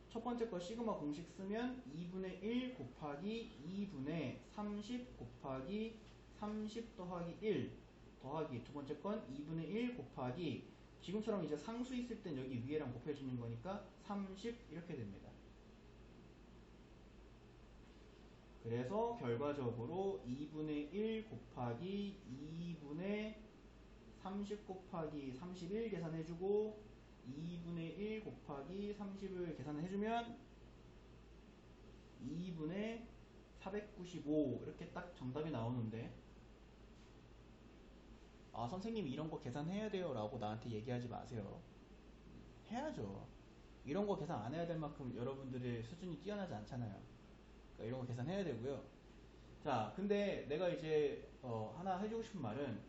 첫 번째 거 시그마 공식 쓰면 2분의 1 곱하기 2분의 30 곱하기 30 더하기 1 더하기 두 번째 건 2분의 1 곱하기 지금처럼 이제 상수 있을 땐 여기 위에랑 곱해주는 거니까 30 이렇게 됩니다. 그래서 결과적으로 2분의 1 곱하기 2분의 30 곱하기 31 계산해주고 2분의 1 곱하기 30을 계산해주면 2분의 495 이렇게 딱 정답이 나오는데 아 선생님이 이런 거 계산해야 돼요 라고 나한테 얘기하지 마세요. 해야죠. 이런 거 계산 안 해야 될 만큼 여러분들의 수준이 뛰어나지 않잖아요. 그러니까 이런 거 계산해야 되고요. 자 근데 내가 이제 하나 해주고 싶은 말은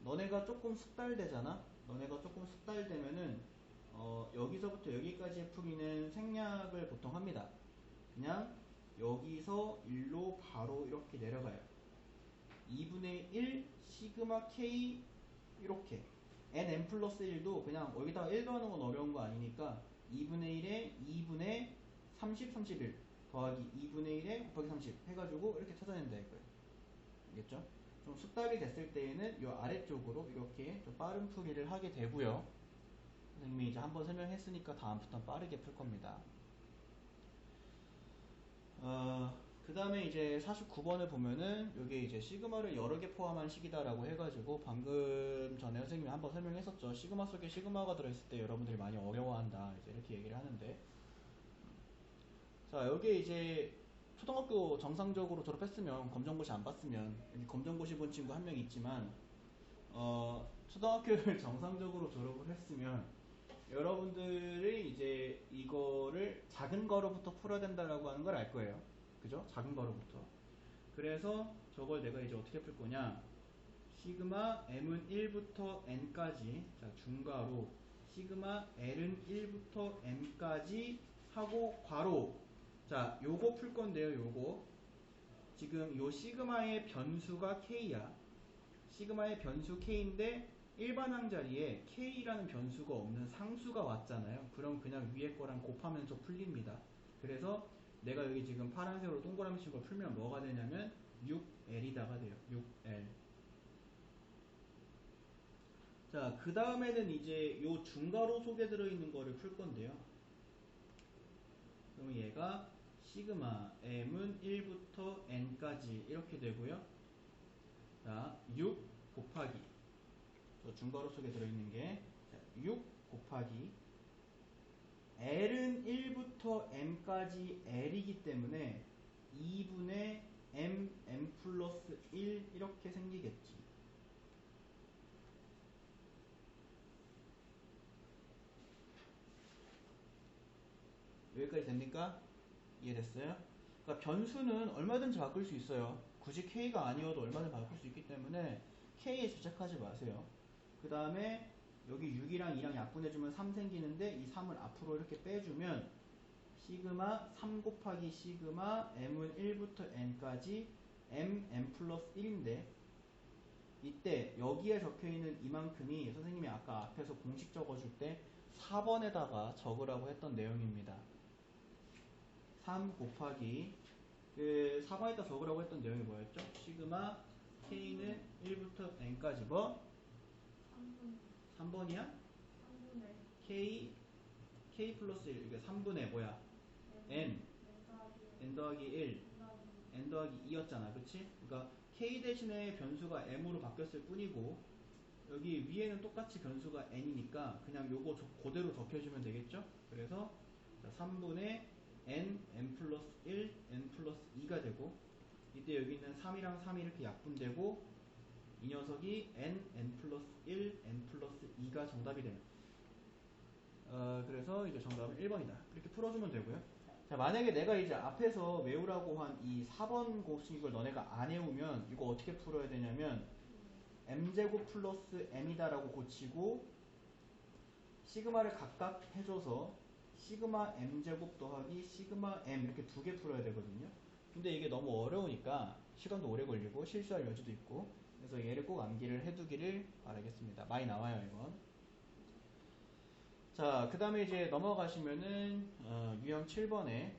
너네가 조금 숙달되잖아. 너네가 조금 숙달되면은 여기서부터 여기까지의 풀이는 생략을 보통 합니다. 그냥 여기서 1로 바로 이렇게 내려가요. 2분의 1 시그마 K 이렇게 nm 플러스 1도 그냥 여기다가 1 더하는 건 어려운 거 아니니까 2분의 1에 2분의 30, 31 더하기 2분의 1에 곱하기 30 해가지고 이렇게 찾아낸다 이거예요. 알겠죠? 좀 숙달이 됐을 때에는 이 아래쪽으로 이렇게 좀 빠른 풀이를 하게 되고요. 선생님이 이제 한번 설명했으니까 다음부터는 빠르게 풀 겁니다. 그 다음에 이제 49번을 보면은 이게 이제 시그마를 여러 개 포함한 식이다라고 해가지고 방금 전에 선생님이 한번 설명했었죠. 시그마 속에 시그마가 들어있을 때 여러분들이 많이 어려워한다. 이제 이렇게 얘기를 하는데 자 여기에 이제 초등학교 정상적으로 졸업했으면 검정고시 안 봤으면 여기 검정고시 본 친구 한 명 있지만 초등학교를 정상적으로 졸업을 했으면 여러분들이 이제 이거를 작은 거로부터 풀어야 된다라고 하는 걸 알 거예요. 그죠? 작은 거로부터. 그래서 저걸 내가 이제 어떻게 풀 거냐? 시그마 m은 1부터 n까지 자 중괄호 시그마 l은 1부터 m까지 하고 괄호 자 요거 풀 건데요. 요거 지금 요 시그마의 변수가 k야. 시그마의 변수 k인데 일반항 자리에 k라는 변수가 없는 상수가 왔잖아요. 그럼 그냥 위에 거랑 곱하면서 풀립니다. 그래서 내가 여기 지금 파란색으로 동그라미 친 걸 풀면 뭐가 되냐면 6l이다가 돼요. 6l. 자, 그 다음에는 이제 요 중괄호 속에 들어있는 거를 풀 건데요. 그럼 얘가 시그마 m은 1부터 n까지 이렇게 되고요. 자, 6 곱하기 저 중괄호 속에 들어있는 게 6 곱하기 L은 1부터 M까지 L이기 때문에 2분의 M, M 플러스 1 이렇게 생기겠지. 여기까지 됩니까? 이해됐어요? 그러니까 변수는 얼마든지 바꿀 수 있어요. 굳이 K가 아니어도 얼마든지 바꿀 수 있기 때문에 K에 집착하지 마세요. 그 다음에 여기 6이랑 2랑 약분해주면 3 생기는데 이 3을 앞으로 이렇게 빼주면 시그마 3 곱하기 시그마 m은 1부터 n까지 m 플러스 1인데 이때 여기에 적혀있는 이만큼이 선생님이 아까 앞에서 공식 적어줄 때 4번에다가 적으라고 했던 내용입니다. 3 곱하기 그 4번에다 적으라고 했던 내용이 뭐였죠? 시그마 K는 1부터 N까지 뭐? 3번이야? 3분의 K 플러스 1 이게 3분의 뭐야? N N 더하기 1 N 더하기 2였잖아 그치? 그러니까 K 대신에 변수가 M으로 바뀌었을 뿐이고 여기 위에는 똑같이 변수가 N이니까 그냥 요거 그대로 적혀주면 되겠죠? 그래서 3분의 N, N 플러스 1, N 플러스 2가 되고 이때 여기 있는 3이랑 3이 이렇게 약분되고 이 녀석이 N, N 플러스 1, N 플러스 2가 정답이 되는 그래서 이제 정답은 1번이다 이렇게 풀어주면 되고요. 자 만약에 내가 이제 앞에서 외우라고 한 이 4번 공식을 너네가 안 외우면 이거 어떻게 풀어야 되냐면 m제곱 플러스 m이다 라고 고치고 시그마를 각각 해줘서 시그마 m제곱 더하기 시그마 m 이렇게 두 개 풀어야 되거든요. 근데 이게 너무 어려우니까 시간도 오래 걸리고 실수할 여지도 있고 그래서 얘를 꼭 암기를 해두기를 바라겠습니다. 많이 나와요 이건. 자 그 다음에 이제 넘어가시면은 유형 7번에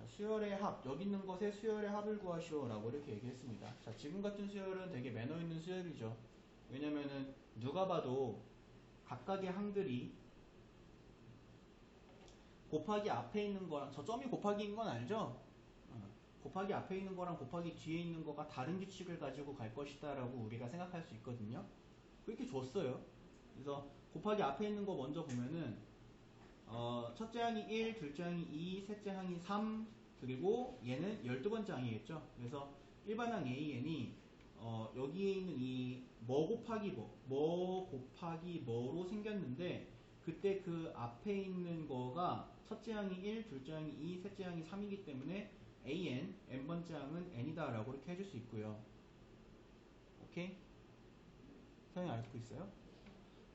수열의 합 여기 있는 것에 수열의 합을 구하시오 라고 이렇게 얘기했습니다. 자 지금 같은 수열은 되게 매너 있는 수열이죠. 왜냐면은 누가 봐도 각각의 항들이 곱하기 앞에 있는 거랑 저 점이 곱하기인 건 알죠? 곱하기 앞에 있는 거랑 곱하기 뒤에 있는 거가 다른 규칙을 가지고 갈 것이다 라고 우리가 생각할 수 있거든요. 그렇게 줬어요. 그래서 곱하기 앞에 있는 거 먼저 보면은 첫째 항이 1, 둘째 항이 2, 셋째 항이 3 그리고 얘는 12번째 항이겠죠. 그래서 일반항 AN이 여기에 있는 이 뭐 곱하기 뭐 곱하기 뭐로 생겼는데 그때 그 앞에 있는 거가 첫째 항이 1, 둘째 항이 2, 셋째 항이 3이기 때문에 AN, n번째 항은 n이다 라고 이렇게 해줄 수 있고요. 오케이? 사용이 알고 있어요?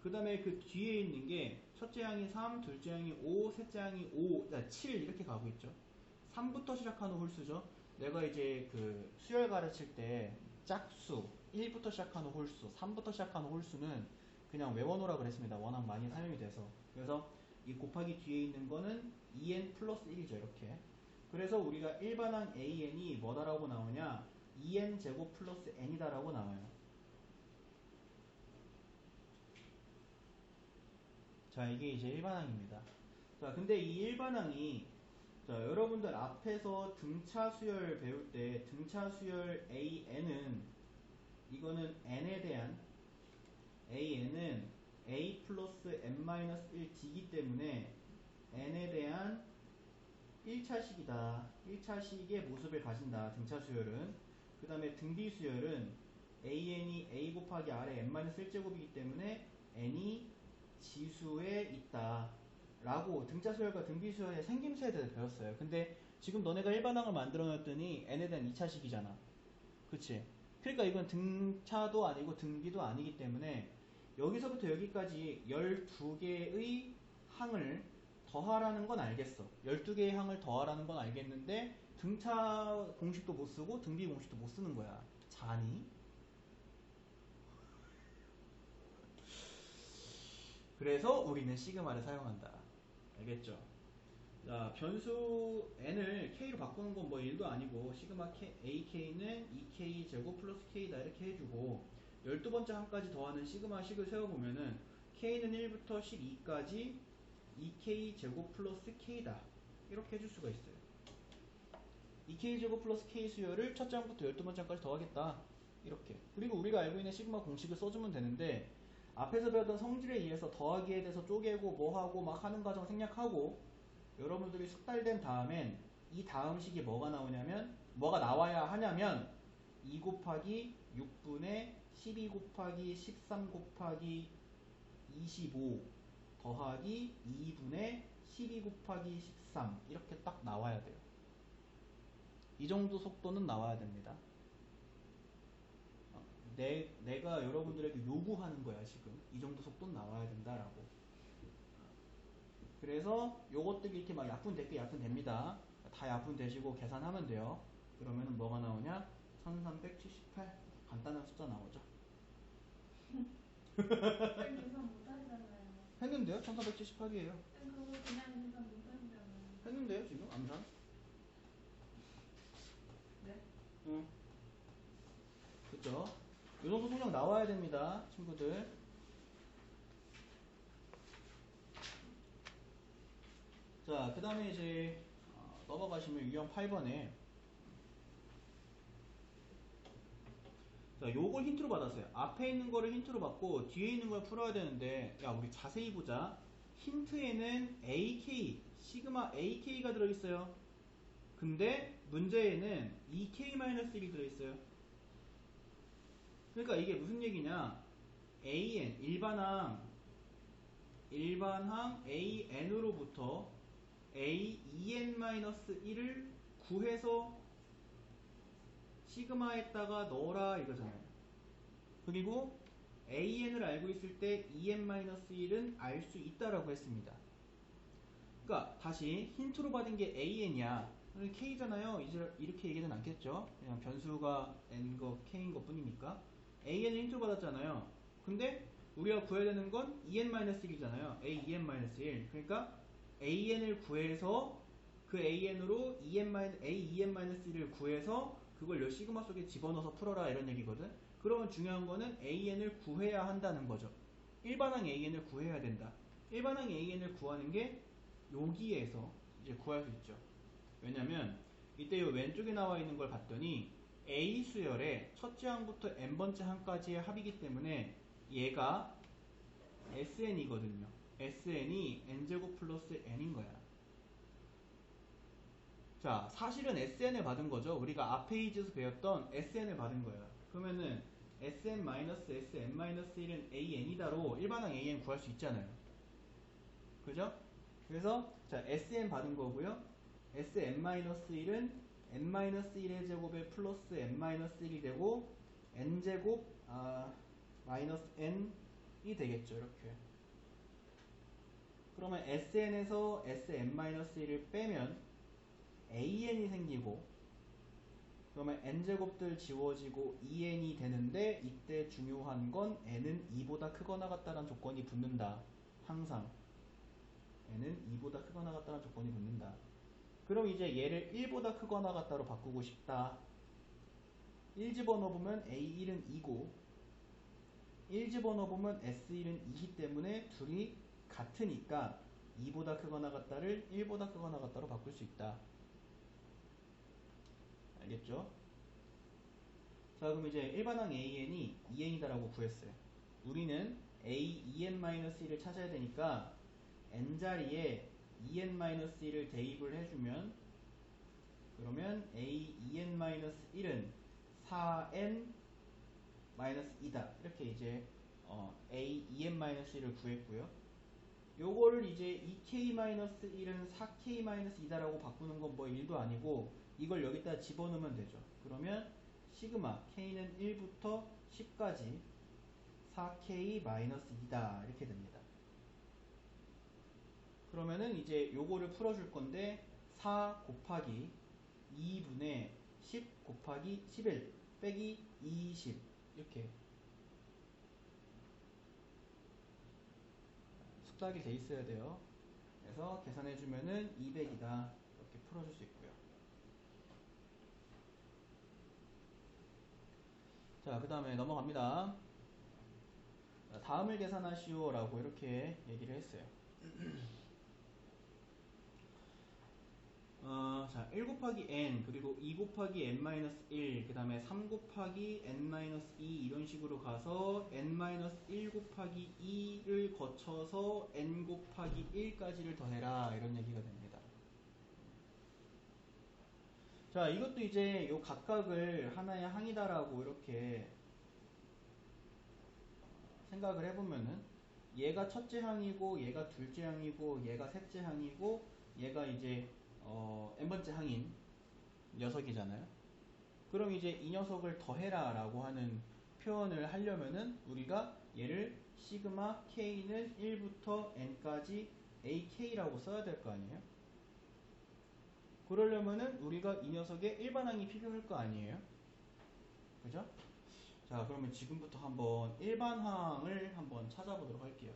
그 다음에 그 뒤에 있는 게 첫째 항이 3, 둘째 항이 5, 셋째 항이 5, 7 이렇게 가고 있죠. 3부터 시작하는 홀수죠. 내가 이제 그 수열 가르칠 때 짝수 1부터 시작하는 홀수, 3부터 시작하는 홀수는 그냥 외워놓으라 그랬습니다. 워낙 많이 사용이 돼서. 그래서 이 곱하기 뒤에 있는 거는 2n 플러스 1이죠. 이렇게. 그래서 우리가 일반항 AN이 뭐다라고 나오냐 2n 제곱 플러스 n이다 라고 나와요. 자 이게 이제 일반항입니다. 자 근데 이 일반항이 자 여러분들 앞에서 등차 수열 배울 때 등차 수열 AN은 이거는 n에 대한 AN은 A 플러스 n-1d이기 때문에 n에 대한 1차식이다. 1차식의 모습을 가진다. 등차 수열은. 그 다음에 등비 수열은 AN이 A 곱하기 R의 n-1제곱이기 때문에 n이 지수에 있다. 라고 등차 수열과 등비 수열의 생김새에 대해서 배웠어요. 근데 지금 너네가 일반항을 만들어 놨더니 n에 대한 2차식이잖아. 그치? 그러니까 이건 등차도 아니고 등비도 아니기 때문에 여기서부터 여기까지 12개의 항을 더하라는 건 알겠어. 12개의 항을 더하라는 건 알겠는데 등차 공식도 못 쓰고 등비 공식도 못 쓰는 거야. 자니? 그래서 우리는 시그마를 사용한다. 알겠죠? 자, 변수 n을 k로 바꾸는 건 뭐 일도 아니고 시그마 ak는 2k 제곱 플러스 k다 이렇게 해주고 12번째 항까지 더하는 시그마 식을 세워보면은 k는 1부터 12까지 2k 제곱 플러스 k다 이렇게 해줄 수가 있어요. 2k 제곱 플러스 k 수열을 첫째 항부터 12번째 항까지 더하겠다 이렇게. 그리고 우리가 알고 있는 시그마 공식을 써주면 되는데 앞에서 배웠던 성질에 의해서 더하기에 대해서 쪼개고 뭐하고 막 하는 과정 생략하고 여러분들이 숙달된 다음엔 이 다음 식이 뭐가 나오냐면 뭐가 나와야 하냐면 2 곱하기 6분의 12 곱하기 13 곱하기 25 더하기 2분의 12 곱하기 13 이렇게 딱 나와야 돼요. 이 정도 속도는 나와야 됩니다. 내가 여러분들에게 요구하는 거야 지금. 이 정도 속도는 나와야 된다라고. 그래서 요것들이 이렇게 막 약분됩니다. 다 약분되시고 계산하면 돼요. 그러면은 뭐가 나오냐? 1378 간단한 숫자 나오죠. 계산 못하잖아요. 했는데요? 1378이에요. 그거 그냥 계산 못하잖아요. 했는데요 지금 암산? 응. 그쵸? 이 정도 속력 나와야 됩니다, 친구들. 자, 그 다음에 이제 넘어가시면 유형 8번에 자, 요걸 힌트로 받았어요. 앞에 있는 거를 힌트로 받고 뒤에 있는 걸 풀어야 되는데, 야, 우리 자세히 보자. 힌트에는 AK, 시그마 AK가 들어있어요. 근데 문제에는 EK-1이 들어있어요. 그러니까 이게 무슨 얘기냐? AN, 일반항 AN으로부터 AEN-1을 구해서 시그마에다가 넣어라 이거잖아요. 그리고 AN을 알고 있을 때 EN-1은 알 수 있다라고 했습니다. 그러니까 다시 힌트로 받은 게 AN이야. K잖아요. 이제 이렇게 얘기는 않겠죠. 그냥 변수가 N거 K인 것 뿐이니까. AN을 힌트로 받았잖아요. 근데 우리가 구해야 되는 건 EN-1이잖아요. AEN-1. 그러니까 AN을 구해서 그 AN으로 AEN-1을 구해서 그걸 요 시그마 속에 집어넣어서 풀어라 이런 얘기거든. 그러면 중요한 거는 AN을 구해야 한다는 거죠. 일반항 AN을 구해야 된다. 일반항 AN을 구하는 게 여기에서 이제 구할 수 있죠. 왜냐면 이때 요 왼쪽에 나와 있는 걸 봤더니 A 수열의 첫째 항부터 n번째 항까지의 합이기 때문에 얘가 SN이거든요. SN이 n제곱 플러스 n인 거야. 자, 사실은 SN을 받은 거죠. 우리가 앞 페이지에서 배웠던 SN을 받은 거야. 그러면은 SN-SN-1은 AN이다로 일반항 AN 구할 수 있잖아요. 그죠? 그래서 자, SN 받은 거고요. SN-1은 n-1의 제곱에 플러스 n-1이 되고 n제곱 마이너스 n이 되겠죠. 이렇게. 그러면 SN에서 SN-1을 빼면 AN이 생기고 그러면 n제곱들 지워지고 2n이 되는데 이때 중요한 건 n은 2보다 크거나 같다는 조건이 붙는다. 항상 n은 2보다 크거나 같다는 조건이 붙는다. 그럼 이제 얘를 1보다 크거나 같다로 바꾸고 싶다. 1 집어넣어보면 A1은 2고 1 집어넣어보면 S1은 2기 때문에 둘이 같으니까 2보다 크거나 같다를 1보다 크거나 같다로 바꿀 수 있다. 알겠죠? 자, 그럼 이제 일반항 AN이 2n이다라고 구했어요. 우리는 AEN-1을 찾아야 되니까 n자리에 EN-1을 대입을 해주면 그러면 AEN-1은 4n-2다. 이렇게 이제 AEN-1을 구했고요. 요거를 이제 2k-1은 4k-2다라고 바꾸는 건 뭐 일도 아니고 이걸 여기다 집어넣으면 되죠. 그러면 시그마 k는 1부터 10까지 4k-2다 이렇게 됩니다. 그러면은 이제 요거를 풀어줄 건데 4 곱하기 2분의 10 곱하기 11 빼기 20 이렇게 숙작이 돼 있어야 돼요. 그래서 계산해주면은 200이다 이렇게 풀어줄 수 있고요. 자, 그 다음에 넘어갑니다. 다음을 계산하시오 라고 이렇게 얘기를 했어요. 자, 1 곱하기 n 그리고 2 곱하기 n-1 그 다음에 3 곱하기 n-2 이런 식으로 가서 n-1 곱하기 2를 거쳐서 n 곱하기 1까지를 더해라 이런 얘기가 됩니다. 자, 이것도 이제 요 각각을 하나의 항이다라고 이렇게 생각을 해보면은 얘가 첫째 항이고 얘가 둘째 항이고 얘가 셋째 항이고 얘가 이제 n번째 항인 녀석이잖아요. 그럼 이제 이 녀석을 더해라 라고 하는 표현을 하려면은 우리가 얘를 시그마 k는 1부터 n까지 ak라고 써야 될 거 아니에요. 그러려면은 우리가 이 녀석의 일반항이 필요할 거 아니에요. 그죠? 자, 그러면 지금부터 한번 일반항을 한번 찾아보도록 할게요.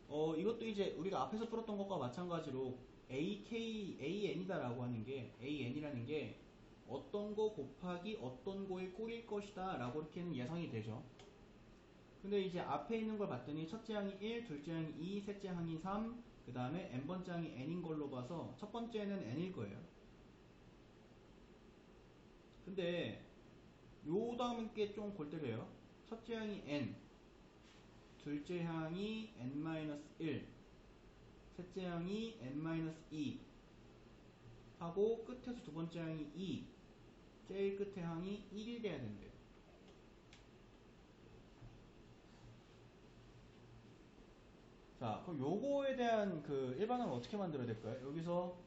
이것도 이제 우리가 앞에서 풀었던 것과 마찬가지로 AN이다라고 하는 게 AN이라는 게 어떤 거 곱하기 어떤 거에 꼴일 것이다 라고 이렇게는 예상이 되죠. 근데 이제 앞에 있는 걸 봤더니 첫째 항이 1, 둘째 항이 2, 셋째 항이 3, 그 다음에 n번째 항이 n인 걸로 봐서 첫 번째는 n일 거예요. 근데 요 다음 게 좀 골 때려요. 첫째 항이 n, 둘째 항이 n-1, 셋째 항이 n-2 하고 끝에서 두 번째 항이 2, 제일 끝에 항이 1이 돼야 된대요. 자, 그럼 요거에 대한 그 일반항을 어떻게 만들어야 될까요? 여기서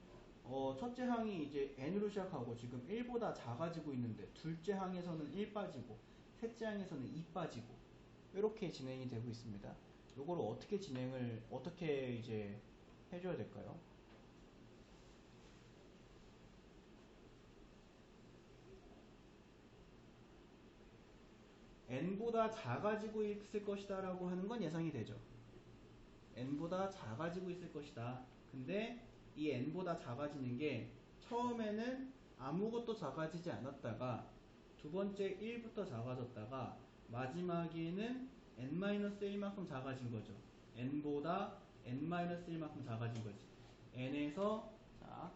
첫째 항이 이제 n으로 시작하고 지금 1보다 작아지고 있는데 둘째 항에서는 1 빠지고 셋째 항에서는 2 빠지고 이렇게 진행이 되고 있습니다. 요거를 어떻게 이제 해줘야 될까요? n보다 작아지고 있을 것이다 라고 하는 건 예상이 되죠. n보다 작아지고 있을 것이다. 근데 이 n보다 작아지는 게 처음에는 아무것도 작아지지 않았다가 두 번째 1부터 작아졌다가 마지막에는 n-1만큼 작아진 거죠. n보다 n-1만큼 작아진 거지. n에서 자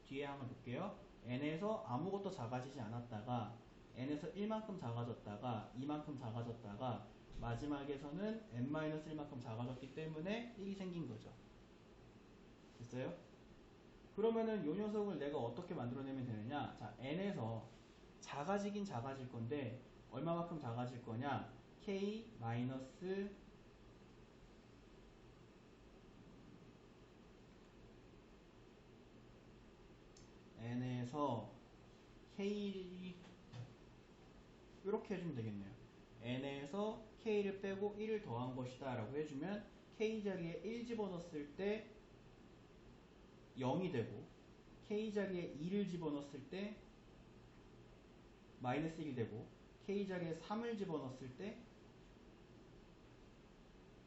뒤에 한번 볼게요. n에서 아무것도 작아지지 않았다가 n에서 1만큼 작아졌다가 2만큼 작아졌다가 마지막에서는 n-1만큼 작아졌기 때문에 1이 생긴 거죠. 됐어요? 그러면은 요 녀석을 내가 어떻게 만들어내면 되느냐? 자, n에서 작아지긴 작아질 건데 얼마만큼 작아질 거냐? k 마이너스 n에서 k 이렇게 해주면 되겠네요. n에서 k를 빼고 1을 더한 것이다 라고 해주면 k 자리에 1 집어넣었을 때 0이 되고 k 자리에 2를 집어넣었을 때 마이너스 1이 되고 k 자리에 3을 집어넣었을 때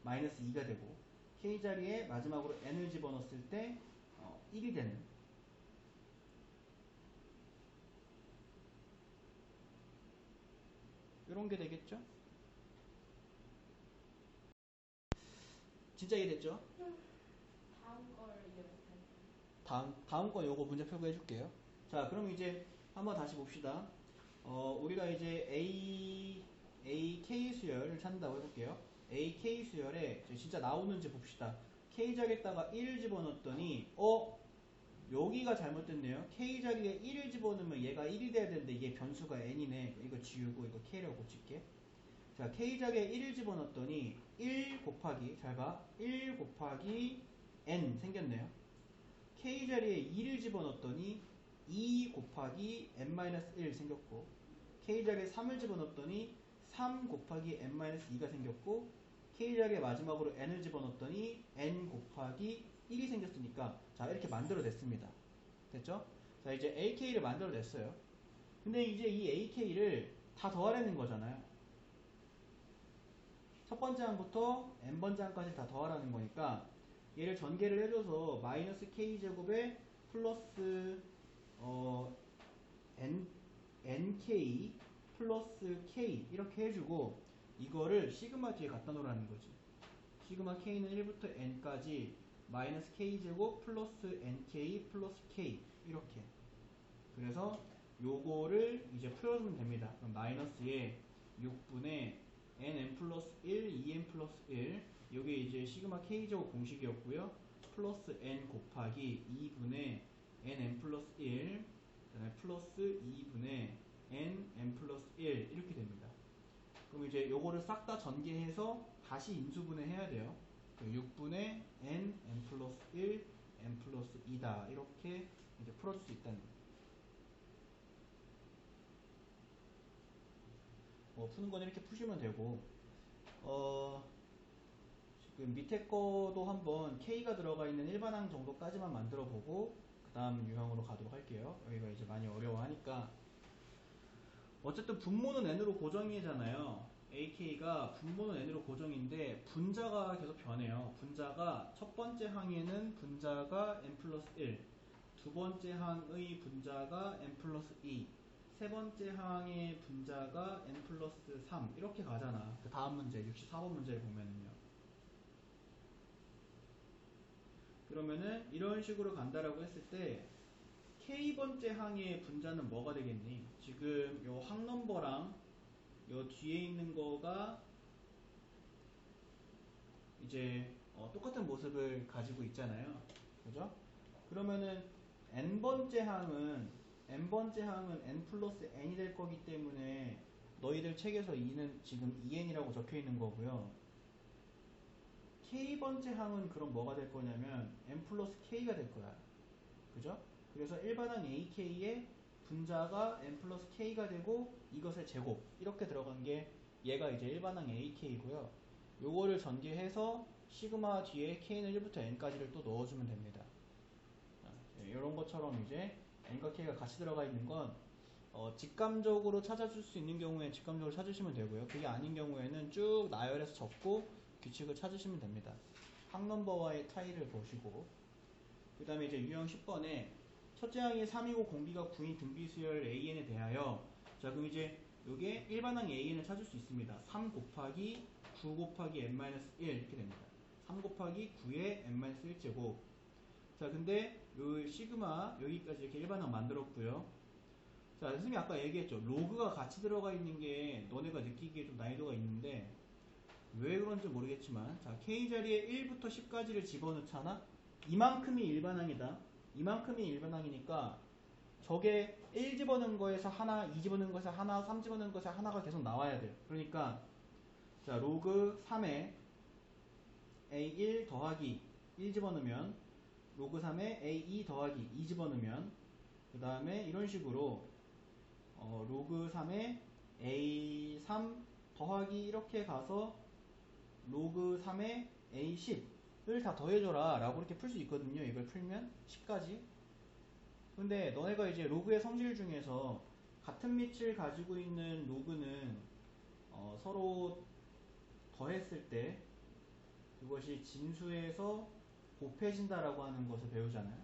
마이너스 2가 되고 k 자리에 마지막으로 n을 집어넣었을 때 1이 되는 이런 게 되겠죠? 진짜 이해됐죠? 다음 걸 이해 못했네. 다음 건 요거 문제 풀고 해줄게요. 자, 그럼 이제 한번 다시 봅시다. 우리가 이제 K 수열을 찾는다고 해볼게요. K 수열에 진짜 나오는지 봅시다. K 자리에다가 1을 집어넣었더니 여기가 잘못됐네요. K 자리에 1을 집어넣으면 얘가 1이 돼야 되는데 이게 변수가 n이네. 이거 지우고 이거 K라고 고칠게. 자, K 자리에 1을 집어넣었더니 1 곱하기 잘 봐. 1 곱하기 n 생겼네요. K 자리에 2를 집어넣었더니 2 곱하기 n-1 생겼고 K 자리에 3을 집어넣었더니 3 곱하기 n-2가 생겼고 K 자리에 마지막으로 n을 집어넣었더니 n 곱하기 1이 생겼으니까 자 이렇게 만들어냈습니다. 됐죠? 자 이제 AK를 만들어냈어요. 근데 이제 이 AK를 다 더하라는 거잖아요. 첫 번째 항부터 n번째 항까지 다 더하라는 거니까 얘를 전개를 해줘서 마이너스 k제곱에 플러스 nk 플러스 k 이렇게 해주고 이거를 시그마 뒤에 갖다 놓으라는 거지. 시그마 k는 1부터 n까지 마이너스 k제곱 플러스 nk 플러스 k 이렇게. 그래서 요거를 이제 풀어주면 됩니다. 그럼 마이너스에 6분의 nn 플러스 1, 2n 플러스 1 요게 이제 시그마 k제곱 공식이었고요. 플러스 n 곱하기 2분의 nn 플러스 1 그다음에 플러스 2분의 nn 플러스 1 이렇게 됩니다. 그럼 이제 요거를 싹 다 전개해서 다시 인수분해 해야 돼요. 6분의 n 플러스 1 n 플러스 2다 이렇게 이제 풀어줄 수 있다는 거예요. 푸는 건 이렇게 푸시면 되고 지금 밑에 거도 한번 K가 들어가 있는 일반항 정도까지만 만들어 보고 그 다음 유형으로 가도록 할게요. 여기가 이제 많이 어려워하니까 어쨌든 분모는 n으로 고정이잖아요. AK가 분모는 n으로 고정인데 분자가 계속 변해요. 분자가 첫 번째 항에는 분자가 n 플러스 1 두 번째 항의 분자가 n 플러스 2 세 번째 항의 분자가 n 플러스 3 이렇게 가잖아. 그 다음 문제 64번 문제를 보면은요. 그러면은 이런 식으로 간다라고 했을 때 k번째 항의 분자는 뭐가 되겠니? 지금 요 항넘버랑 요 뒤에 있는 거가 이제 똑같은 모습을 가지고 있잖아요. 그죠? 그러면은 n번째 항은 n 플러스 n이 될 거기 때문에 너희들 책에서 2는 지금 2n이라고 적혀 있는 거고요. k번째 항은 그럼 뭐가 될 거냐면 n 플러스 k가 될 거야. 그죠? 그래서 일반항 ak의 분자가 n 플러스 k가 되고 이것의 제곱 이렇게 들어간 게 얘가 이제 일반항 ak이고요. 요거를 전개해서 시그마 뒤에 k는 1부터 n까지를 또 넣어주면 됩니다. 이런 것처럼 이제 n과 k가 같이 들어가 있는 건 직감적으로 찾아줄 수 있는 경우에 직감적으로 찾으시면 되고요. 그게 아닌 경우에는 쭉 나열해서 적고 규칙을 찾으시면 됩니다. 항넘버와의 차이를 보시고 그 다음에 이제 유형 10번에 첫째 항이 3이고 공비가 9인 등비수열 AN에 대하여 자 그럼 이제 요게 일반항 AN을 찾을 수 있습니다. 3 곱하기 9 곱하기 n-1 이렇게 됩니다. 3 곱하기 9의 n-1제곱 자 근데 요 시그마 여기까지 이렇게 일반항 만들었고요. 자 선생님이 아까 얘기했죠. 로그가 같이 들어가 있는 게 너네가 느끼기에 좀 난이도가 있는데 왜 그런지 모르겠지만 자 K자리에 1부터 10까지를 집어넣잖아. 이만큼이 일반항이다. 이만큼이 일반항이니까 저게 1 집어넣은 거에서 하나, 2 집어넣은 거에서 하나, 3 집어넣은 거에서 하나가 계속 나와야 돼요. 그러니까 자 로그 3에 A1 더하기 1 집어넣으면 로그 3에 A2 더하기 2 집어넣으면 그 다음에 이런 식으로 로그 3에 A3 더하기 이렇게 가서 로그 3에 A10을 다 더해줘라 라고 이렇게 풀 수 있거든요. 이걸 풀면 10까지. 근데 너네가 이제 로그의 성질 중에서 같은 밑을 가지고 있는 로그는 서로 더했을 때 그것이 진수에서 곱해진다라고 하는 것을 배우잖아요.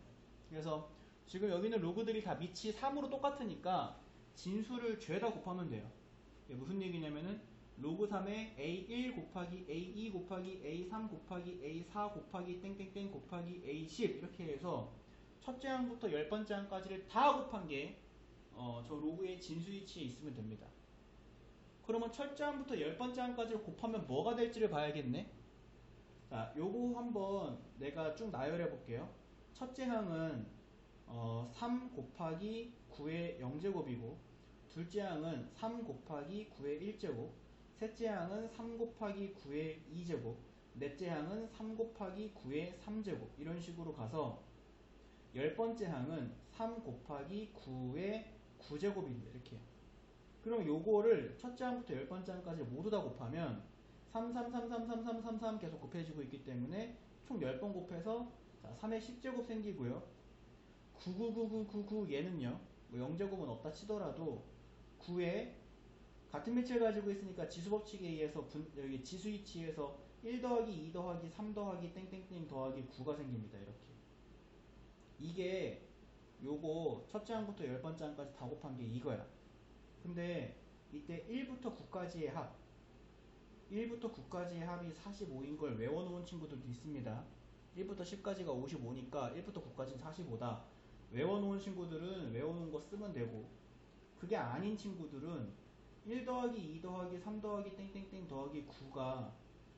그래서 지금 여기 있는 로그들이 다 밑이 3으로 똑같으니까 진수를 죄다 곱하면 돼요. 이게 무슨 얘기냐면은 로그 3에 A1 곱하기 A2 곱하기 A3 곱하기 A4 곱하기 땡땡땡 곱하기 A10 이렇게 해서 첫째 항부터 10번째 항까지를 다 곱한 게 저 로그의 진수 위치에 있으면 됩니다. 그러면 첫째 항부터 10번째 항까지를 곱하면 뭐가 될지를 봐야겠네. 자, 요거 한번 내가 쭉 나열해 볼게요. 첫째 항은 3 곱하기 9의 0제곱이고 둘째 항은 3 곱하기 9의 1제곱 셋째 항은 3 곱하기 9의 2제곱 넷째 항은 3 곱하기 9의 3제곱 이런 식으로 가서 10번째 항은 3 곱하기 9의 9제곱입니다. 이렇게 그럼 요거를 첫째 항부터 10번째 항까지 모두 다 곱하면 3, 3, 3, 3, 3, 3, 3, 3 계속 곱해지고 있기 때문에 총 10번 곱해서 자, 3의 10제곱 생기고요. 9, 9, 9, 9, 9, 9 얘는요. 뭐 0제곱은 없다 치더라도 9에 같은 밑을 가지고 있으니까 지수법칙에 의해서 여기 지수 위치에서 1 더하기 2 더하기 3 더하기 땡땡땡 더하기 9가 생깁니다. 이렇게. 이게 요거 첫째 항부터 10번째 항까지 다 곱한 게 이거야. 근데 이때 1부터 9까지의 합 1부터 9까지의 합이 45인 걸 외워놓은 친구들도 있습니다. 1부터 10까지가 55니까 1부터 9까지는 45다. 외워놓은 친구들은 외워놓은 거 쓰면 되고 그게 아닌 친구들은 1 더하기 2 더하기 3 더하기 땡땡땡 더하기 9가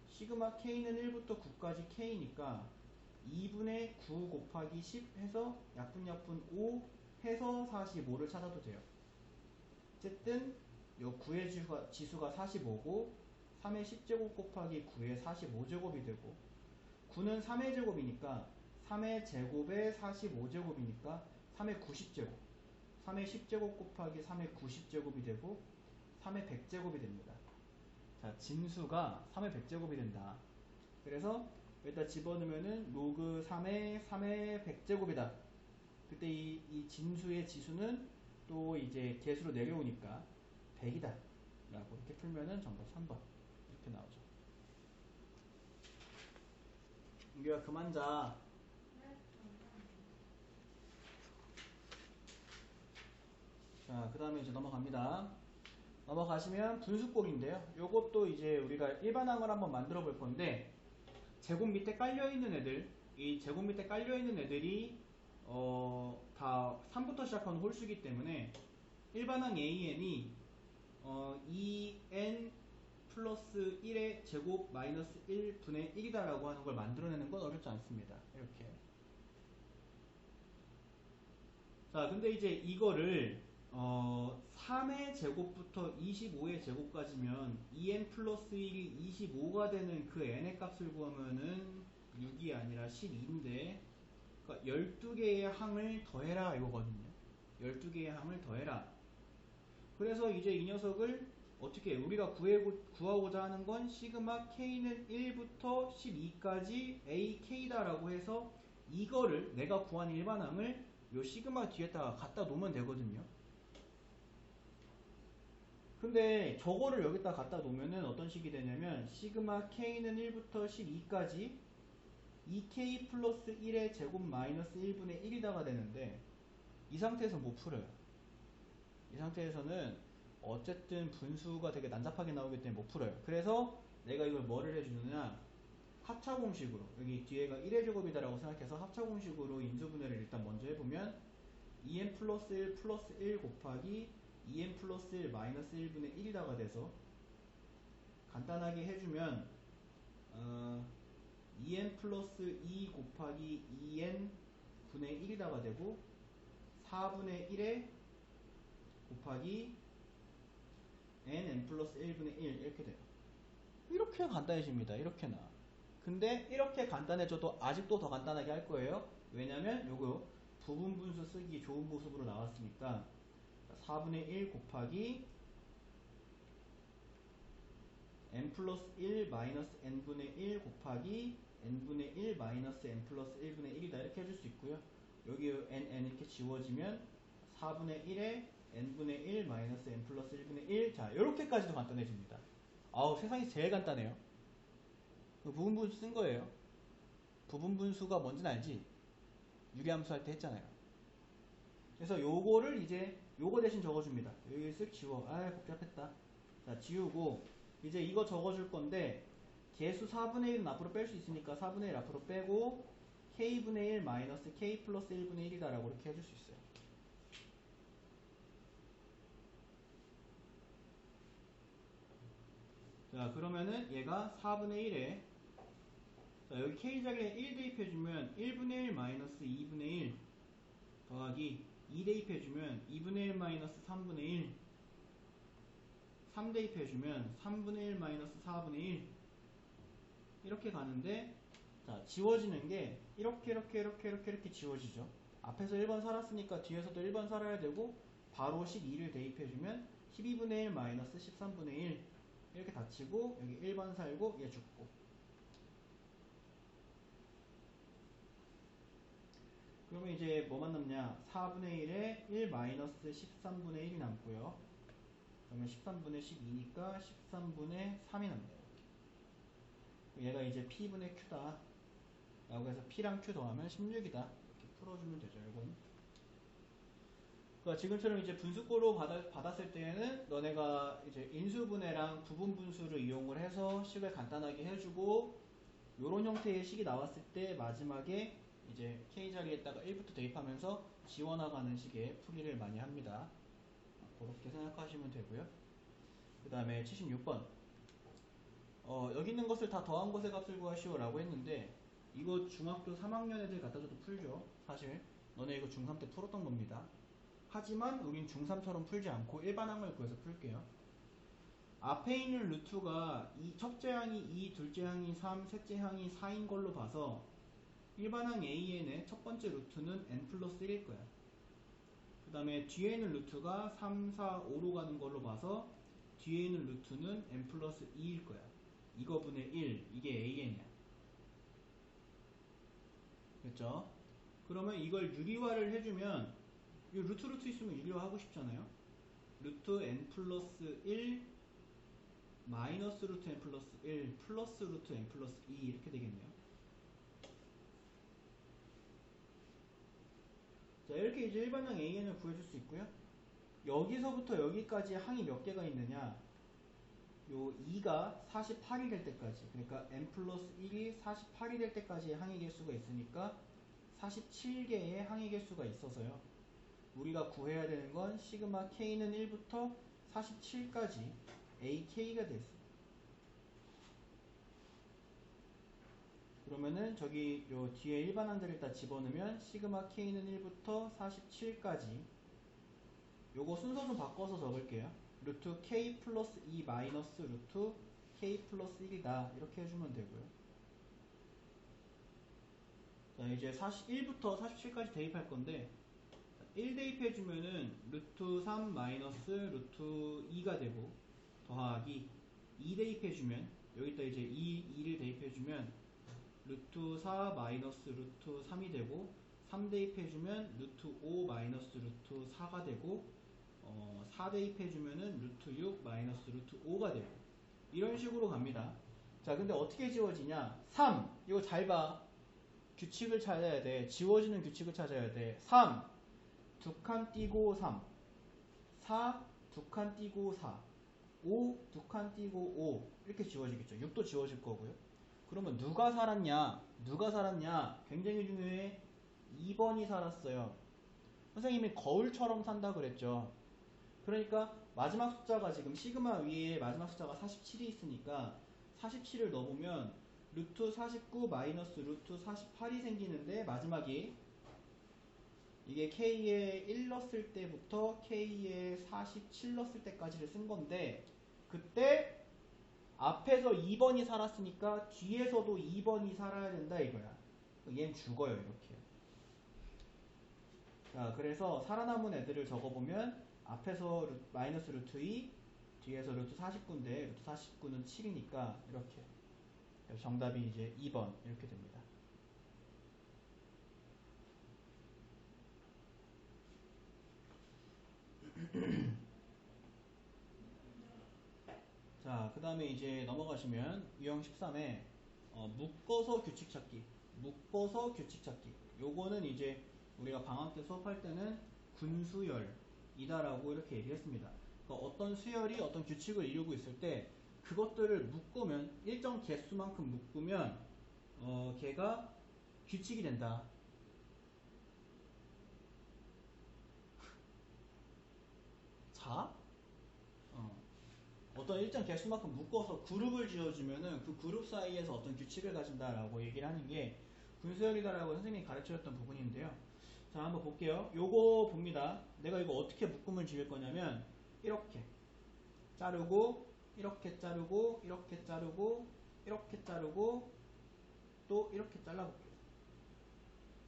시그마 k는 1부터 9까지 k니까 2분의 9 곱하기 10 해서 약분약분 5 해서 45를 찾아도 돼요. 어쨌든 요 9의 지수가 45고 3의 10제곱 곱하기 9의 45제곱이 되고 9는 3의 제곱이니까 3의 제곱에 45제곱이니까 3의 90제곱 3의 10제곱 곱하기 3의 90제곱이 되고 3의 100제곱이 됩니다. 자, 진수가 3의 100제곱이 된다. 그래서 여기다 집어넣으면은 로그 3의 100제곱이다. 그때 이 진수의 지수는 또 이제 개수로 내려오니까 100이다. 라고 이렇게 풀면은 정답 3번. 이렇게 나오죠. 은규야, 그만 자. 네, 감사합니다. 자, 그 다음에 이제 넘어갑니다. 넘어가시면 분수꼴인데요. 요것도 이제 우리가 일반항을 한번 만들어 볼 건데, 제곱 밑에 깔려있는 애들, 이 제곱 밑에 깔려있는 애들이, 다 3부터 시작하는 홀수기 때문에, 일반항 AN이, 2n 플러스 1의 제곱 마이너스 1분의 1이다라고 하는 걸 만들어내는 건 어렵지 않습니다. 이렇게. 자, 근데 이제 이거를 3의 제곱부터 25의 제곱까지면 2n 플러스 1이 25가 되는 그 n의 값을 구하면은 6이 아니라 12인데, 그러니까 12개의 항을 더해라 이거거든요. 12개의 항을 더해라. 그래서 이제 이 녀석을 어떻게 우리가 구하고자 하는 건 시그마 k는 1부터 12까지 ak다라고 해서 이거를 내가 구한 일반항을 요 시그마 뒤에다가 갖다 놓으면 되거든요. 근데 저거를 여기다 갖다 놓으면은 어떤 식이 되냐면 시그마 k는 1부터 12까지 2k 플러스 1의 제곱 마이너스 1분의 1이다가 되는데 이 상태에서 못 풀어요. 이 상태에서는 어쨌든 분수가 되게 난잡하게 나오기 때문에 못 풀어요. 그래서 내가 이걸 뭐를 해주느냐, 합차공식으로, 여기 뒤에가 1의 제곱이다라고 생각해서 합차공식으로 인수분해를 일단 먼저 해보면 2n 플러스 1 플러스 1 곱하기 2n 플러스 1 마이너스 1분의 1이다가 돼서 간단하게 해주면 2n 플러스 2 곱하기 2n 분의 1이다가 되고 4분의 1에 곱하기 n 플러스 1분의 1 이렇게 돼요. 이렇게 간단해집니다. 이렇게나. 근데 이렇게 간단해져도 아직도 더 간단하게 할 거예요. 왜냐면 요거 부분분수 쓰기 좋은 모습으로 나왔으니까 4분의 1 곱하기 n 플러스 1 마이너스 n분의 1 곱하기 n분의 1 마이너스 n 플러스 1분의 1이다 이렇게 해줄 수 있고요. 여기 n 이렇게 지워지면 4분의 1에 n분의 1 마이너스 n 플러스 1분의 1. 자, 요렇게까지도 간단해집니다. 아우, 세상이 제일 간단해요. 부분분수 쓴 거예요. 부분분수가 뭔지는 알지? 유리함수 할 때 했잖아요. 그래서 요거를 이제 요거 대신 적어줍니다. 여기 쓱 지워. 아, 복잡했다. 자, 지우고 이제 이거 적어줄 건데 개수 4분의 1은 앞으로 뺄 수 있으니까 4분의 1 앞으로 빼고 k분의 1 마이너스 k 플러스 1분의 1이다라고 이렇게 해줄 수 있어요. 자, 그러면은 얘가 4분의 1에 자, 여기 k 자리에 1 대입해주면 1분의 1 마이너스 2분의 1 더하기 2 대입해주면 2분의 1 마이너스 3분의 1 3 대입해주면 3분의 1 마이너스 4분의 1 이렇게 가는데 자, 지워지는 게 이렇게 지워지죠. 앞에서 1번 살았으니까 뒤에서도 1번 살아야 되고 바로 12를 대입해주면 12분의 1 마이너스 13분의 1 이렇게 닫히고 여기 1번 살고 얘 죽고 그러면 이제 뭐만 남냐 4분의 1에 1 마이너스 13분의 1이 남고요. 그러면 13분의 12니까 13분의 3이 남네요. 얘가 이제 P분의 Q다 라고 해서 P랑 Q 더하면 16이다 이렇게 풀어주면 되죠. 이건 그러니까 지금처럼 이제 분수꼴로 받았을 때에는 너네가 이제 인수분해랑 부분분수를 이용을 해서 식을 간단하게 해주고 요런 형태의 식이 나왔을 때 마지막에 이제 K 자리에다가 1부터 대입하면서 지워나가는 식의 풀이를 많이 합니다. 그렇게 생각하시면 되고요. 그 다음에 76번 여기 있는 것을 다 더한 것의 값을 구하시오 라고 했는데 이거 중학교 3학년 애들 갖다 줘도 풀죠. 사실 너네 이거 중3 때 풀었던 겁니다. 하지만 우린 중3처럼 풀지 않고 일반항을 구해서 풀게요. 앞에 있는 루트가 첫째 항이 2, 둘째 항이 3, 셋째 항이 4인 걸로 봐서 일반항 AN의 첫 번째 루트는 n 플러스 1일 거야. 그 다음에 뒤에 있는 루트가 3, 4, 5로 가는 걸로 봐서 뒤에 있는 루트는 n 플러스 2일 거야. 이거분의 1, 이게 AN이야. 됐죠? 그러면 이걸 유리화를 해주면 이 루트 있으면 유리화 하고 싶잖아요. 루트 n 플러스 1 마이너스 루트 n 플러스 1 플러스 루트 n 플러스 2 이렇게 되겠네요. 자, 이렇게 이제 일반항 AN을 구해줄 수 있고요. 여기서부터 여기까지 항이 몇 개가 있느냐? 요 2가 48이 될 때까지, 그러니까 n 플러스 1이 48이 될 때까지의 항의 개수가 있으니까 47개의 항의 개수가 있어서요. 우리가 구해야 되는 건 시그마 k는 1부터 47까지 ak가 됐어요. 그러면은 저기 요 뒤에 일반 항자를 다 집어넣으면 시그마 k는 1부터 47까지, 요거 순서 좀 바꿔서 적을게요. 루트 k 플러스 2 마이너스 루트 k 플러스 1이다 이렇게 해주면 되고요. 자, 이제 1부터 47까지 대입할 건데 1 대입해주면은 루트 3 마이너스 루트 2가 되고, 더하기 2 대입해주면 여기다 이제 2를 대입해주면 루트 4 마이너스 루트 3이 되고, 3 대입해주면 루트 5 마이너스 루트 4가 되고, 4 대입해주면은 루트 6 마이너스 루트 5가 되고, 이런 식으로 갑니다. 자, 근데 어떻게 지워지냐? 3 이거 잘 봐. 규칙을 찾아야 돼. 지워지는 규칙을 찾아야 돼. 3 두 칸 띄고 3, 4 두 칸 띄고 4, 5 두 칸 띄고 5 이렇게 지워지겠죠. 6도 지워질 거고요. 그러면 누가 살았냐? 누가 살았냐? 굉장히 중요해. 2번이 살았어요. 선생님이 거울처럼 산다 그랬죠. 그러니까 마지막 숫자가 지금 시그마 위에 마지막 숫자가 47이 있으니까 47을 넣어보면 루트 49 마이너스 루트 48이 생기는데, 마지막이 이게 k에 1 넣었을 때부터 k에 47 넣었을 때까지를 쓴 건데, 그때 앞에서 2번이 살았으니까 뒤에서도 2번이 살아야 된다 이거야. 얘는 죽어요 이렇게. 자, 그래서 살아남은 애들을 적어보면 앞에서 마이너스 루트 2, 뒤에서 루트 49인데 루트 49는 7이니까 이렇게. 그래서 정답이 이제 2번 이렇게 됩니다. 자, 그 다음에 이제 넘어가시면 유형 13에 묶어서 규칙 찾기, 묶어서 규칙 찾기. 요거는 이제 우리가 방학 때 수업할 때는 군수열이다라고 이렇게 얘기를 했습니다. 그러니까 어떤 수열이 어떤 규칙을 이루고 있을 때 그것들을 묶으면, 일정 개수만큼 묶으면 걔가 규칙이 된다. 자? 어떤 일정 개수만큼 묶어서 그룹을 지어주면은 그 그룹 사이에서 어떤 규칙을 가진다라고 얘기를 하는 게 분수열이다라고 선생님이 가르쳐줬던 부분인데요. 자, 한번 볼게요. 요거 봅니다. 내가 이거 어떻게 묶음을 지을 거냐면 이렇게 자르고, 이렇게 자르고, 이렇게 자르고, 이렇게 자르고, 또 이렇게 잘라볼게요.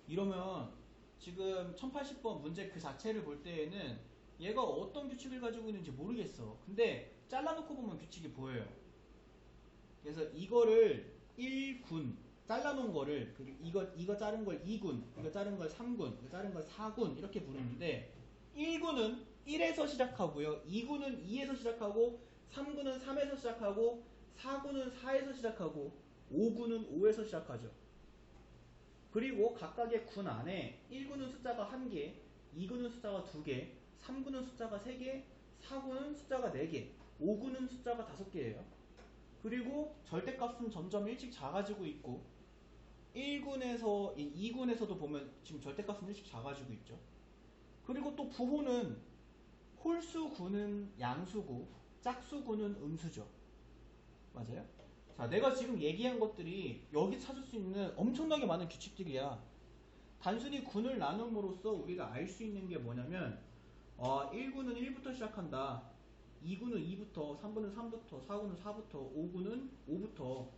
이러면 지금 1080번 문제 그 자체를 볼 때에는 얘가 어떤 규칙을 가지고 있는지 모르겠어. 근데 잘라놓고 보면 규칙이 보여요. 그래서 이거를 1군, 잘라놓은 거를, 이거 자른 걸 2군, 이거 자른 걸 3군, 이거 자른 걸 4군 이렇게 부르는데, 1군은 1에서 시작하고요, 2군은 2에서 시작하고, 3군은 3에서 시작하고, 4군은 4에서 시작하고, 5군은 5에서 시작하죠. 그리고 각각의 군 안에 1군은 숫자가 1개, 2군은 숫자가 2개, 3군은 숫자가 3개, 4군은 숫자가 4개, 5군은 숫자가 5개예요. 그리고 절대값은 점점 일찍 작아지고 있고, 1군에서 2군에서도 보면 지금 절대값은 일찍 작아지고 있죠. 그리고 또 부호는 홀수군은 양수고 짝수군은 음수죠. 맞아요? 자, 내가 지금 얘기한 것들이 여기 찾을 수 있는 엄청나게 많은 규칙들이야. 단순히 군을 나눔으로써 우리가 알 수 있는 게 뭐냐면 1군은 1부터 시작한다, 2군은 2부터, 3군은 3부터, 4군은 4부터, 5군은 5부터,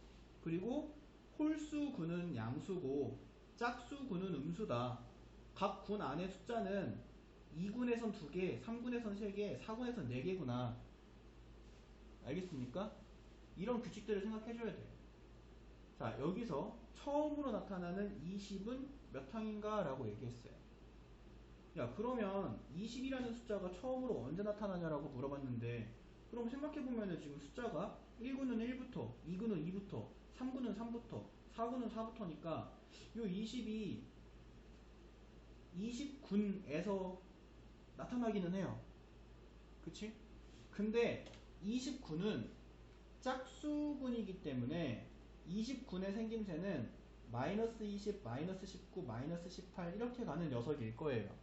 그리고 홀수군은 양수고 짝수군은 음수다. 각 군 안의 숫자는 2군에선 2개, 3군에선 3개, 4군에선 4개구나. 알겠습니까? 이런 규칙들을 생각해줘야 돼요. 자, 여기서 처음으로 나타나는 20은 몇 항인가 라고 얘기했어요. 야, 그러면 20이라는 숫자가 처음으로 언제 나타나냐라고 물어봤는데, 그럼 생각해보면 지금 숫자가 1군은 1부터, 2군은 2부터, 3군은 3부터, 4군은 4부터니까 요 20이 20군에서 나타나기는 해요. 그치? 근데 29는 짝수군이기 때문에 29의 생김새는 마이너스 20, 마이너스 19, 마이너스 18 이렇게 가는 녀석일 거예요.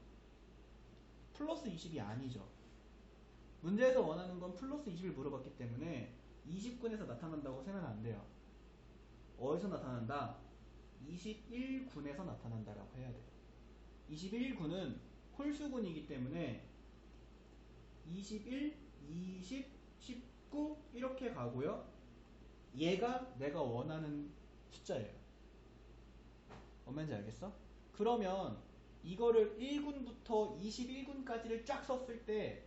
플러스 20이 아니죠. 문제에서 원하는 건 플러스 20을 물어봤기 때문에 20군에서 나타난다고 세면 안 돼요. 어디서 나타난다? 21군에서 나타난다라고 해야 돼요. 21군은 홀수군이기 때문에 21, 20, 19 이렇게 가고요. 얘가 내가 원하는 숫자예요. 뭔지 알겠어? 그러면 이거를 1군부터 21군까지를 쫙 썼을 때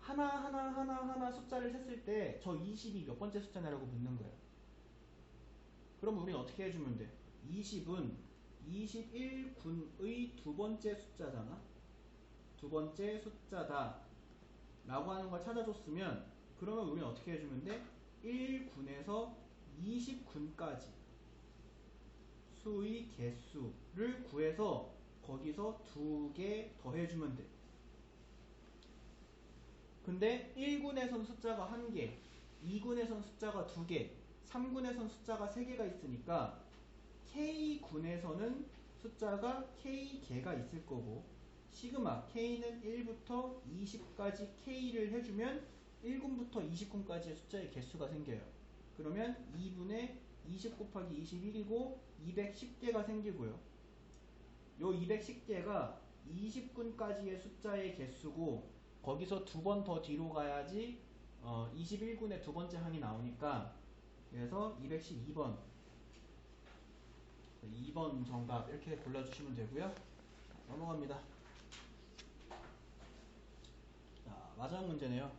하나 숫자를 셌을 때 저 20이 몇 번째 숫자냐라고 묻는 거예요. 그럼 우리는 어떻게 해주면 돼? 20은 21군의 두 번째 숫자잖아. 두 번째 숫자다 라고 하는 걸 찾아줬으면 그러면 우리는 어떻게 해주면 돼? 1군에서 20군까지 수의 개수를 구해서 거기서 두 개 더해주면 돼. 근데 1군에선 숫자가 1개, 2군에선 숫자가 2개, 3군에선 숫자가 3개가 있으니까 K군에서는 숫자가 K개가 있을 거고 시그마 K는 1부터 20까지 K를 해주면 1군부터 20군까지의 숫자의 개수가 생겨요. 그러면 2분의 20 곱하기 21이고 210개가 생기고요. 요 210개가 20군까지의 숫자의 개수고 거기서 두 번 더 뒤로 가야지 21군의 두 번째 항이 나오니까 그래서 212번 2번 정답 이렇게 골라주시면 되고요. 넘어갑니다. 자, 마지막 문제네요.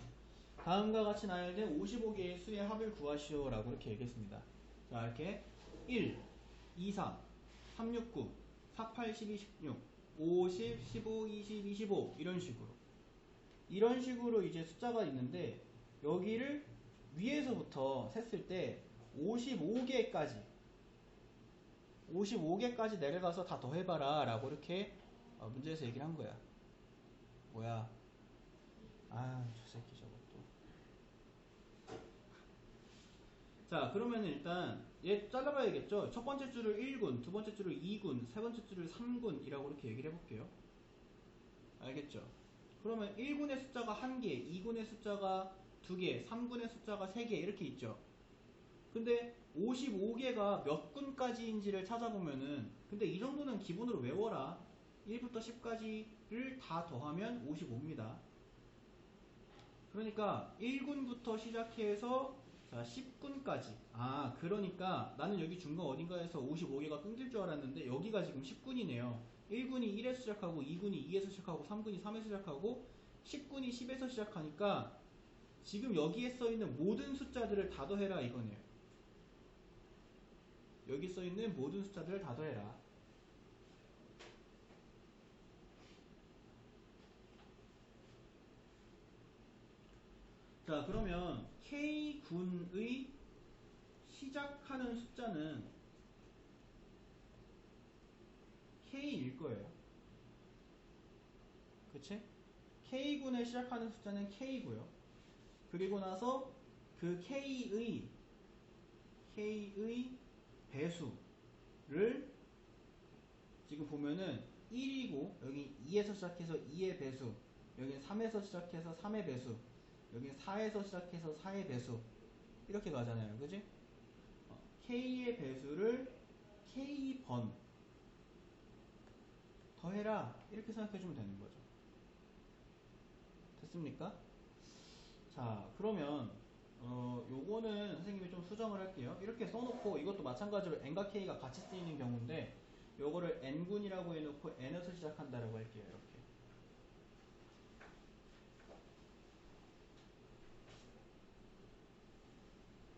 다음과 같이 나열된 55개의 수의 합을 구하시오 라고 이렇게 얘기했습니다. 자, 이렇게 1, 2, 3, 3, 6, 9, 4, 8, 12, 16, 50, 15, 20, 25 이런 식으로 이제 숫자가 있는데 여기를 위에서부터 셌을 때 55개까지 내려가서 다 더해봐라 라고 이렇게 문제에서 얘기를 한 거야. 뭐야? 아, 저 새끼 저것도. 자, 그러면 일단 얘 잘라봐야겠죠? 첫 번째 줄을 1군, 두 번째 줄을 2군, 세 번째 줄을 3군이라고 이렇게 얘기를 해볼게요. 알겠죠? 그러면 1군의 숫자가 1개, 2군의 숫자가 2개, 3군의 숫자가 3개 이렇게 있죠. 근데 55개가 몇 군까지인지를 찾아보면은 근데 이 정도는 기본으로 외워라. 1부터 10까지를 다 더하면 55입니다. 그러니까 1군부터 시작해서 자 10군까지 그러니까 나는 여기 중간 어딘가에서 55개가 끊길 줄 알았는데 여기가 지금 10군이네요. 1군이 1에서 시작하고 2군이 2에서 시작하고 3군이 3에서 시작하고 10군이 10에서 시작하니까 지금 여기에 써있는 모든 숫자들을 다 더해라 이거네요. 여기 써있는 모든 숫자들을 다 더해라. 자, 그러면 K군의 시작하는 숫자는 K일 거예요. 그치? K군에 시작하는 숫자는 K고요. 그리고 나서 그 K의 배수를 지금 보면은 1이고 여기 2에서 시작해서 2의 배수, 여기 3에서 시작해서 3의 배수, 여기 4에서 시작해서 4의 배수 이렇게 가잖아요. 그지? K의 배수를 K번 더해라 이렇게 생각해주면 되는 거죠. 됐습니까? 자, 그러면 요거는 선생님이 좀 수정을 할게요. 이렇게 써놓고 이것도 마찬가지로 n과 k가 같이 쓰이는 경우인데 요거를 n군이라고 해놓고 n에서 시작한다라고 할게요. 이렇게.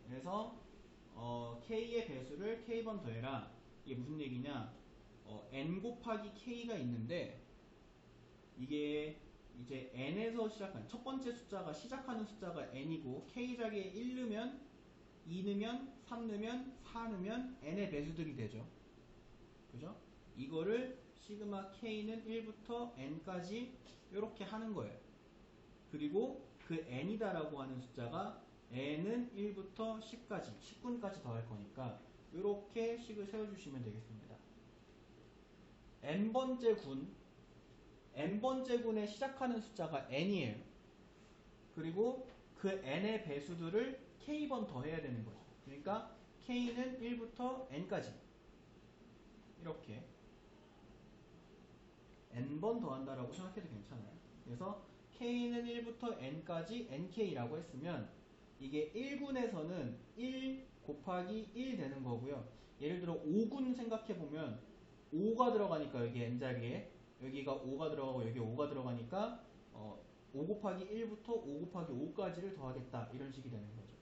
그래서 k의 배수를 k번 더해라. 이게 무슨 얘기냐? n 곱하기 k가 있는데 이게 이제 n에서 시작하는 첫 번째 숫자가 시작하는 숫자가 n이고 k자리에 1 넣으면 2 넣으면 3 넣으면 4 넣으면 n의 배수들이 되죠. 그죠? 이거를 시그마 k는 1부터 n까지 이렇게 하는 거예요. 그리고 그 n이다라고 하는 숫자가 n은 1부터 10까지, 10군까지 더할 거니까 이렇게 식을 세워주시면 되겠습니다. n번째 n번째 군에 시작하는 숫자가 n이에요. 그리고 그 n의 배수들을 k번 더해야 되는 거죠. 그러니까 k는 1부터 n까지 이렇게 n번 더한다라고 생각해도 괜찮아요. 그래서 k는 1부터 n까지 nk라고 했으면 이게 1군에서는 1 곱하기 1 되는 거고요. 예를 들어 5군 생각해보면 5가 들어가니까 여기 n자리에 여기가 5가 들어가고 여기 5가 들어가니까 5 곱하기 1부터 5 곱하기 5까지를 더하겠다 이런 식이 되는 거죠.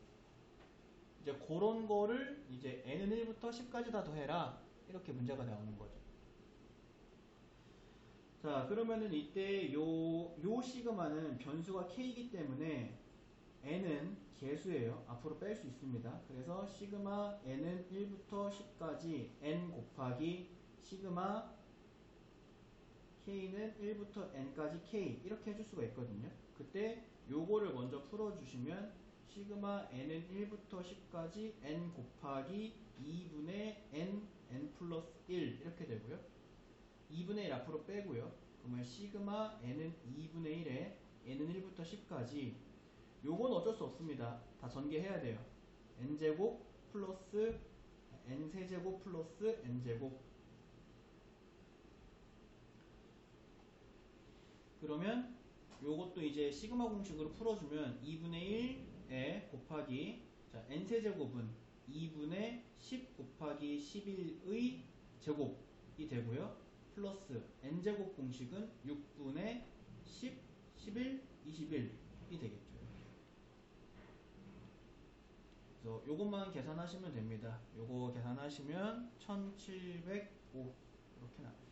이제 그런 거를 이제 n은 1부터 10까지 다 더해라 이렇게 문제가 나오는 거죠. 자, 그러면은 이때 요 시그마는 변수가 k이기 때문에 n은 개수예요. 앞으로 뺄 수 있습니다. 그래서 시그마 n은 1부터 10까지 n 곱하기 시그마 k는 1부터 n까지 k 이렇게 해줄 수가 있거든요. 그때 요거를 먼저 풀어주시면 시그마 n은 1부터 10까지 n 곱하기 2분의 n 플러스 1 이렇게 되고요. 2분의 1 앞으로 빼고요. 그러면 시그마 n은 2분의 1에 n은 1부터 10까지 요건 어쩔 수 없습니다. 다 전개해야 돼요. n제곱 플러스 n세제곱 플러스 n제곱 그러면 요것도 이제 시그마 공식으로 풀어주면 2분의 1에 곱하기 자 n세제곱은 2분의 10 곱하기 11의 제곱이 되고요. 플러스 n제곱 공식은 6분의 10, 11, 21이 되겠죠. 그래서 요것만 계산하시면 됩니다. 요거 계산하시면 1705 이렇게 나와요.